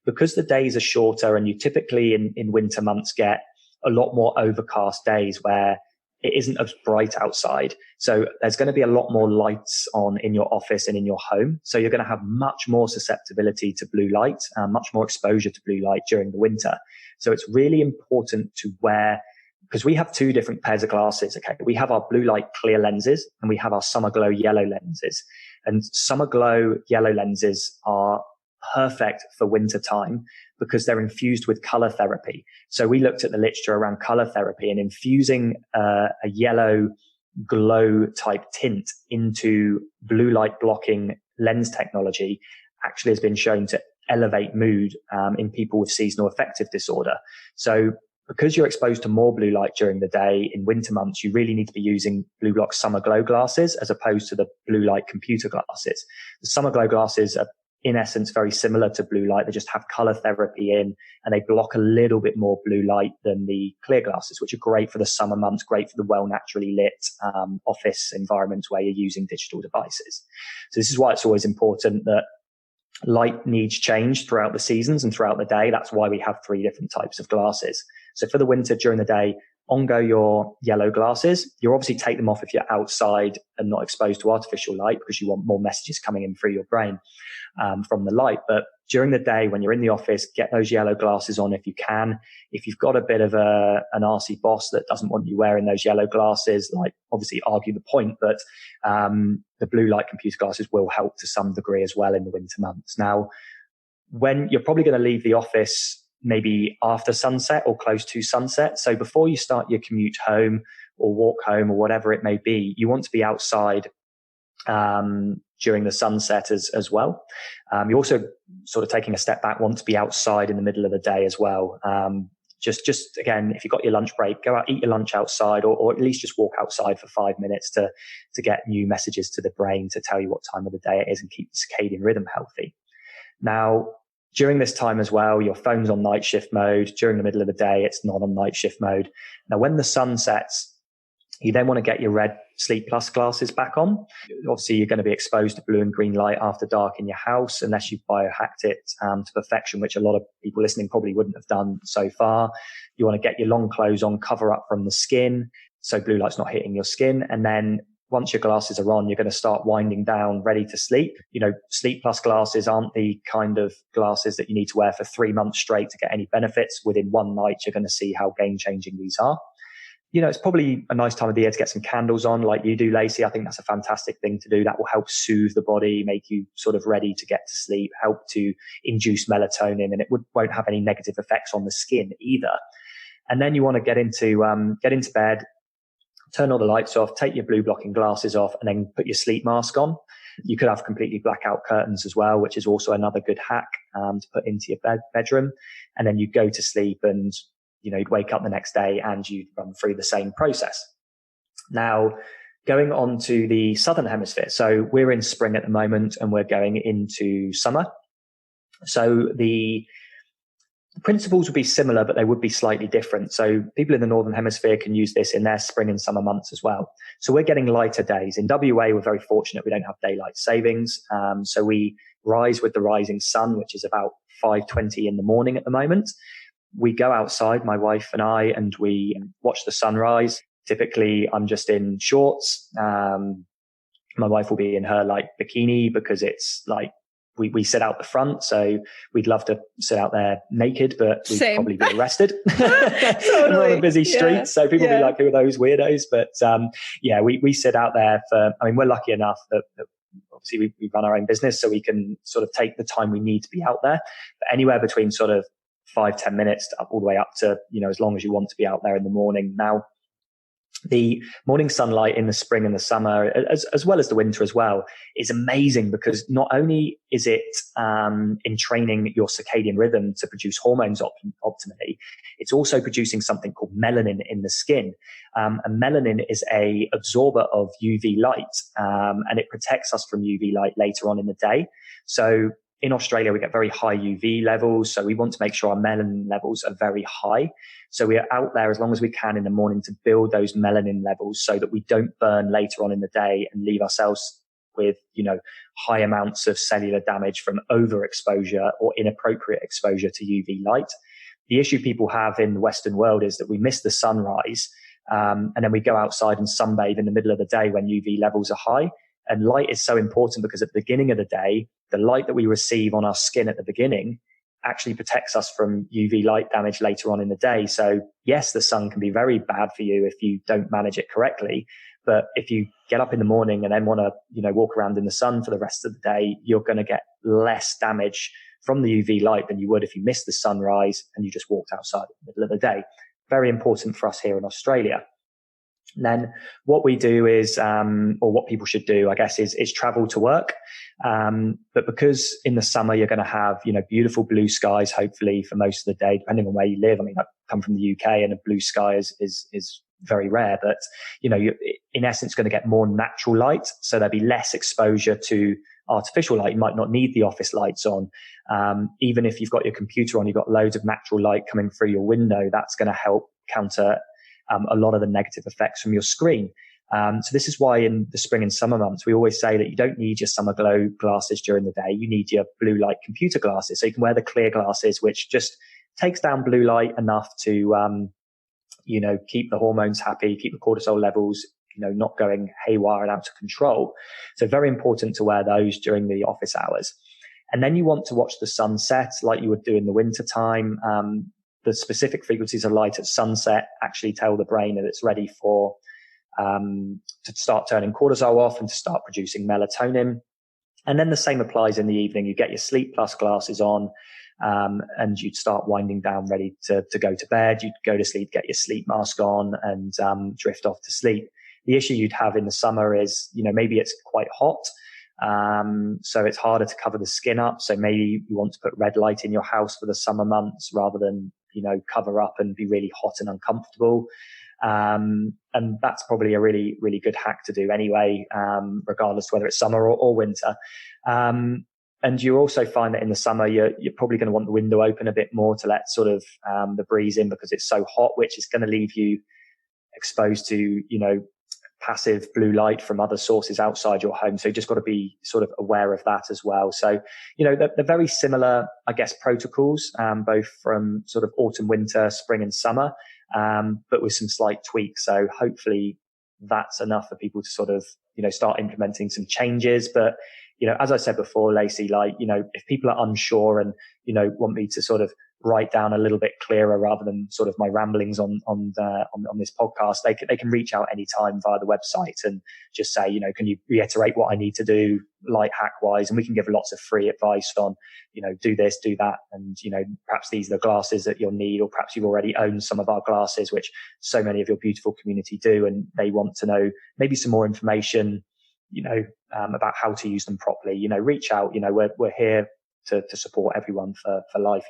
because the days are shorter and you typically in winter months get a lot more overcast days where it isn't as bright outside. So there's going to be a lot more lights on in your office and in your home. So you're going to have much more susceptibility to blue light, much more exposure to blue light during the winter. So it's really important to wear, because we have two different pairs of glasses. Okay. We have our blue light clear lenses and we have our summer glow yellow lenses. And summer glow yellow lenses are perfect for winter time because they're infused with color therapy. So we looked at the literature around color therapy, and infusing a yellow glow type tint into blue light blocking lens technology actually has been shown to elevate mood in people with seasonal affective disorder. So because you're exposed to more blue light during the day in winter months, you really need to be using BLUblox summer glow glasses as opposed to the blue light computer glasses. The summer glow glasses are in essence very similar to blue light. They just have color therapy in, and they block a little bit more blue light than the clear glasses, which are great for the summer months, great for the well naturally lit office environment where you're using digital devices. So this is why it's always important that light needs change throughout the seasons and throughout the day. That's why we have 3 different types of glasses. So for the winter, during the day, on go your yellow glasses. You obviously take them off if you're outside and not exposed to artificial light because you want more messages coming in through your brain from the light. But during the day, when you're in the office, get those yellow glasses on if you can. If you've got a bit of an RC boss that doesn't want you wearing those yellow glasses, like obviously argue the point, but the blue light computer glasses will help to some degree as well in the winter months. Now, when you're probably going to leave the office maybe after sunset or close to sunset. So before you start your commute home or walk home or whatever it may be, you want to be outside during the sunset as well. You also, sort of taking a step back, want to be outside in the middle of the day as well. Just again, if you've got your lunch break, go out, eat your lunch outside, or at least just walk outside for 5 minutes to get new messages to the brain to tell you what time of the day it is and keep the circadian rhythm healthy. Now, during this time as well, your phone's on night shift mode. During the middle of the day, it's not on night shift mode. Now, when the sun sets, you then want to get your red Sleep Plus glasses back on. Obviously, you're going to be exposed to blue and green light after dark in your house, unless you've biohacked it to perfection, which a lot of people listening probably wouldn't have done so far. You want to get your long clothes on, cover up from the skin, so blue light's not hitting your skin. And then once your glasses are on, you're going to start winding down, ready to sleep. Sleep Plus glasses aren't the kind of glasses that you need to wear for 3 months straight to get any benefits. Within one night, you're going to see how game changing these are. it's probably a nice time of the year to get some candles on like you do, Lacey. I think that's a fantastic thing to do. That will help soothe the body, make you sort of ready to get to sleep, help to induce melatonin, and it won't have any negative effects on the skin either. And then you want to get into bed, turn all the lights off, take your blue blocking glasses off, and then put your sleep mask on. You could have completely blackout curtains as well, which is also another good hack to put into your bedroom. And then you go to sleep and, you'd wake up the next day and you'd run through the same process. Now, going on to the Southern Hemisphere. So we're in spring at the moment and we're going into summer. So the principles would be similar, but they would be slightly different. So people in the Northern Hemisphere can use this in their spring and summer months as well. So we're getting lighter days. In WA, we're very fortunate. We don't have daylight savings. So we rise with the rising sun, which is about 5:20 in the morning at the moment. We go outside, my wife and I, and we watch the sunrise. Typically, I'm just in shorts. My wife will be in her bikini because it's we sit out the front, so we'd love to sit out there naked, but we'd probably be arrested. Totally. We're on a busy street, so people will be like, who are those weirdos? But we sit out there we're lucky enough that obviously we run our own business, so we can sort of take the time we need to be out there. But anywhere between sort of 5-10 minutes all the way up to, as long as you want to be out there in the morning. Now, the morning sunlight in the spring and the summer, as well as the winter as well, is amazing because not only is it entraining your circadian rhythm to produce hormones optimally, it's also producing something called melanin in the skin. And melanin is a absorber of UV light, and it protects us from UV light later on in the day. So in Australia, we get very high UV levels, so we want to make sure our melanin levels are very high. So we are out there as long as we can in the morning to build those melanin levels so that we don't burn later on in the day and leave ourselves with, high amounts of cellular damage from overexposure or inappropriate exposure to UV light. The issue people have in the Western world is that we miss the sunrise, and then we go outside and sunbathe in the middle of the day when UV levels are high. And light is so important because at the beginning of the day, the light that we receive on our skin at the beginning actually protects us from UV light damage later on in the day. So yes, the sun can be very bad for you if you don't manage it correctly. But if you get up in the morning and then want to, walk around in the sun for the rest of the day, you're going to get less damage from the UV light than you would if you missed the sunrise and you just walked outside in the middle of the day. Very important for us here in Australia. And then what we do is, or what people should do, I guess, is travel to work. But because in the summer you're going to have, beautiful blue skies, hopefully for most of the day, depending on where you live. I mean, I come from the UK and a blue sky is very rare, but you're in essence going to get more natural light. So there'll be less exposure to artificial light. You might not need the office lights on. Even if you've got your computer on, you've got loads of natural light coming through your window. That's going to help counter a lot of the negative effects from your screen. So this is why in the spring and summer months, we always say that you don't need your summer glow glasses during the day. You need your blue light computer glasses. So you can wear the clear glasses, which just takes down blue light enough to, keep the hormones happy, keep the cortisol levels, not going haywire and out of control. So very important to wear those during the office hours. And then you want to watch the sunset like you would do in the winter time. The specific frequencies of light at sunset actually tell the brain that it's ready for to start turning cortisol off and to start producing melatonin. And then the same applies in the evening. You get your Sleep Plus glasses on, and you'd start winding down, ready to go to bed. You'd go to sleep, get your sleep mask on, and drift off to sleep. The issue you'd have in the summer is, maybe it's quite hot. So it's harder to cover the skin up. So maybe you want to put red light in your house for the summer months rather than, cover up and be really hot and uncomfortable. And that's probably a really, really good hack to do anyway, regardless whether it's summer or winter. And you also find that in the summer, you're probably going to want the window open a bit more to let sort of, the breeze in because it's so hot, which is going to leave you exposed to, passive blue light from other sources outside your home. So you just got to be sort of aware of that as well. So, they're very similar, I guess, protocols, both from sort of autumn, winter, spring and summer, but with some slight tweaks. So hopefully that's enough for people to sort of, start implementing some changes. But, as I said before, Lacey, if people are unsure and, want me to sort of write down a little bit clearer rather than sort of my ramblings on this podcast, they can reach out anytime via the website and just say, can you reiterate what I need to do light hack wise? And we can give lots of free advice on, do this, do that. And, perhaps these are the glasses that you'll need, or perhaps you've already owned some of our glasses, which so many of your beautiful community do. And they want to know maybe some more information, about how to use them properly. Reach out, we're here to support everyone for life,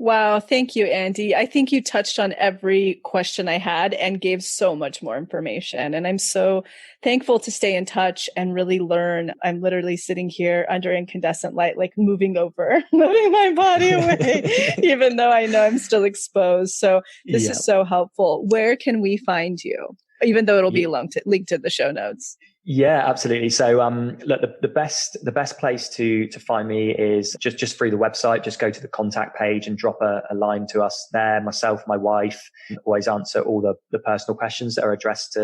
Wow. Thank you, Andy. I think you touched on every question I had and gave so much more information. And I'm so thankful to stay in touch and really learn. I'm literally sitting here under incandescent light, like moving my body away, even though I know I'm still exposed. So this is so helpful. Where can we find you? Even though it'll be linked in the show notes. Yeah, absolutely. So, look, the best place to find me is just through the website. Just go to the contact page and drop a line to us there. Myself, my wife always answer all the personal questions that are addressed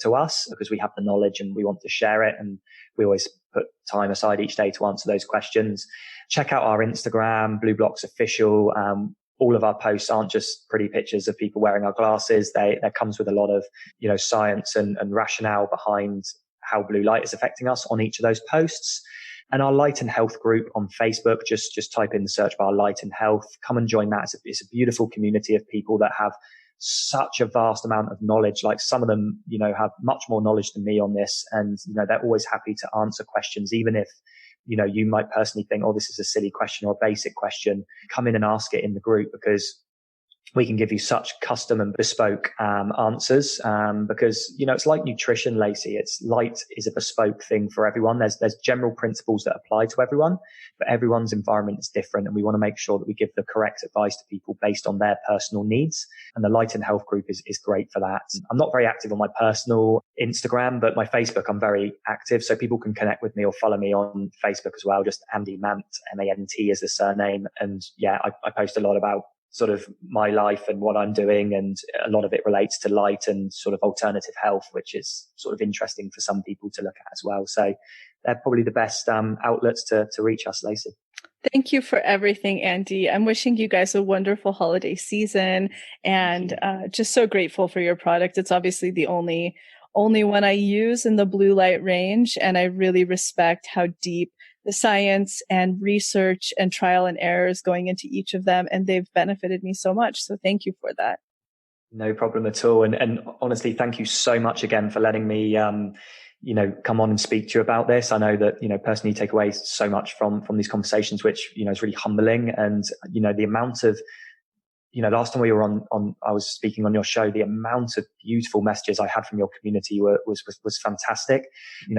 to us, because we have the knowledge and we want to share it. And we always put time aside each day to answer those questions. Check out our Instagram, BLUblox Official. All of our posts aren't just pretty pictures of people wearing our glasses. There comes with a lot of, science and rationale behind how blue light is affecting us on each of those posts. And our Light and Health group on Facebook, just type in the search bar Light and Health. Come and join that. It's a beautiful community of people that have such a vast amount of knowledge. Like some of them, have much more knowledge than me on this. And, they're always happy to answer questions, even if, you might personally think, oh, this is a silly question or a basic question. Come in and ask it in the group, because we can give you such custom and bespoke answers, because, it's like nutrition, Lacey. Light is a bespoke thing for everyone. There's general principles that apply to everyone, but everyone's environment is different. And we want to make sure that we give the correct advice to people based on their personal needs. And the Light and Health group is great for that. I'm not very active on my personal Instagram, but my Facebook, I'm very active. So people can connect with me or follow me on Facebook as well. Just Andy Mant, Mant is the surname. And yeah, I post a lot about sort of my life and what I'm doing. And a lot of it relates to light and sort of alternative health, which is sort of interesting for some people to look at as well. So they're probably the best outlets to reach us, Lacey. Thank you for everything, Andy. I'm wishing you guys a wonderful holiday season, and just so grateful for your product. It's obviously the only one I use in the blue light range. And I really respect how deep the science and research and trial and error is going into each of them. And they've benefited me so much. So thank you for that. No problem at all. And honestly, thank you so much again for letting me, come on and speak to you about this. I know that, personally take away so much from these conversations, which, is really humbling. And, the amount of, last time we were I was speaking on your show, the amount of beautiful messages I had from your community was fantastic.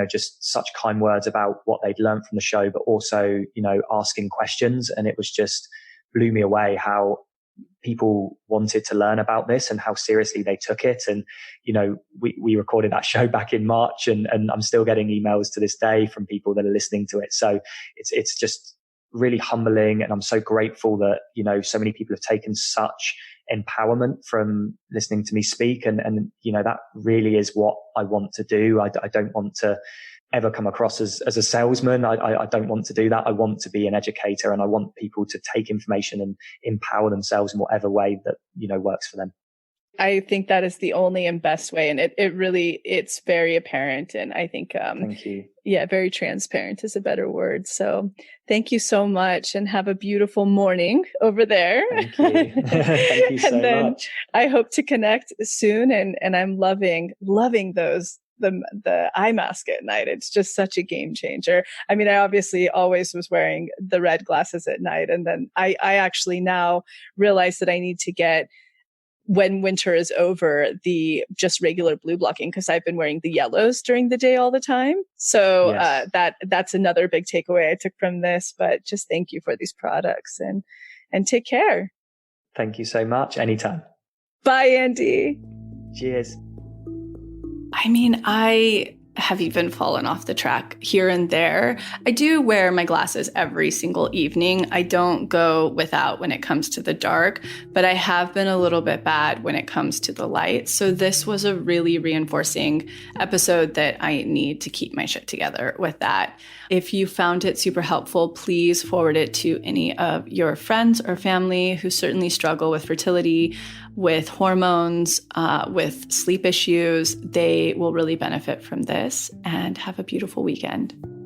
Just such kind words about what they'd learned from the show, but also, asking questions. And it was just blew me away how people wanted to learn about this and how seriously they took it. And, we recorded that show back in March, and I'm still getting emails to this day from people that are listening to it. So it's just really humbling. And I'm so grateful that, so many people have taken such empowerment from listening to me speak. And that really is what I want to do. I don't want to ever come across as a salesman. I don't want to do that. I want to be an educator, and I want people to take information and empower themselves in whatever way that, works for them. I think that is the only and best way. And it's very apparent. And I think, thank you. Yeah, very transparent is a better word. So thank you so much, and have a beautiful morning over there. Thank you. Thank you so much. I hope to connect soon. And I'm loving those, the eye mask at night. It's just such a game changer. I mean, I obviously always was wearing the red glasses at night. And then I actually now realize that I need to get, when winter is over, the just regular blue blocking, because I've been wearing the yellows during the day all the time. So yes. That's another big takeaway I took from this. But just thank you for these products, and take care. Thank you so much. Anytime. Bye, Andy. Cheers. I mean, I have even fallen off the track here and there. I do wear my glasses every single evening. I don't go without when it comes to the dark, but I have been a little bit bad when it comes to the light. So this was a really reinforcing episode that I need to keep my shit together with that. If you found it super helpful, please forward it to any of your friends or family who certainly struggle with fertility, with hormones, with sleep issues. They will really benefit from this, and have a beautiful weekend.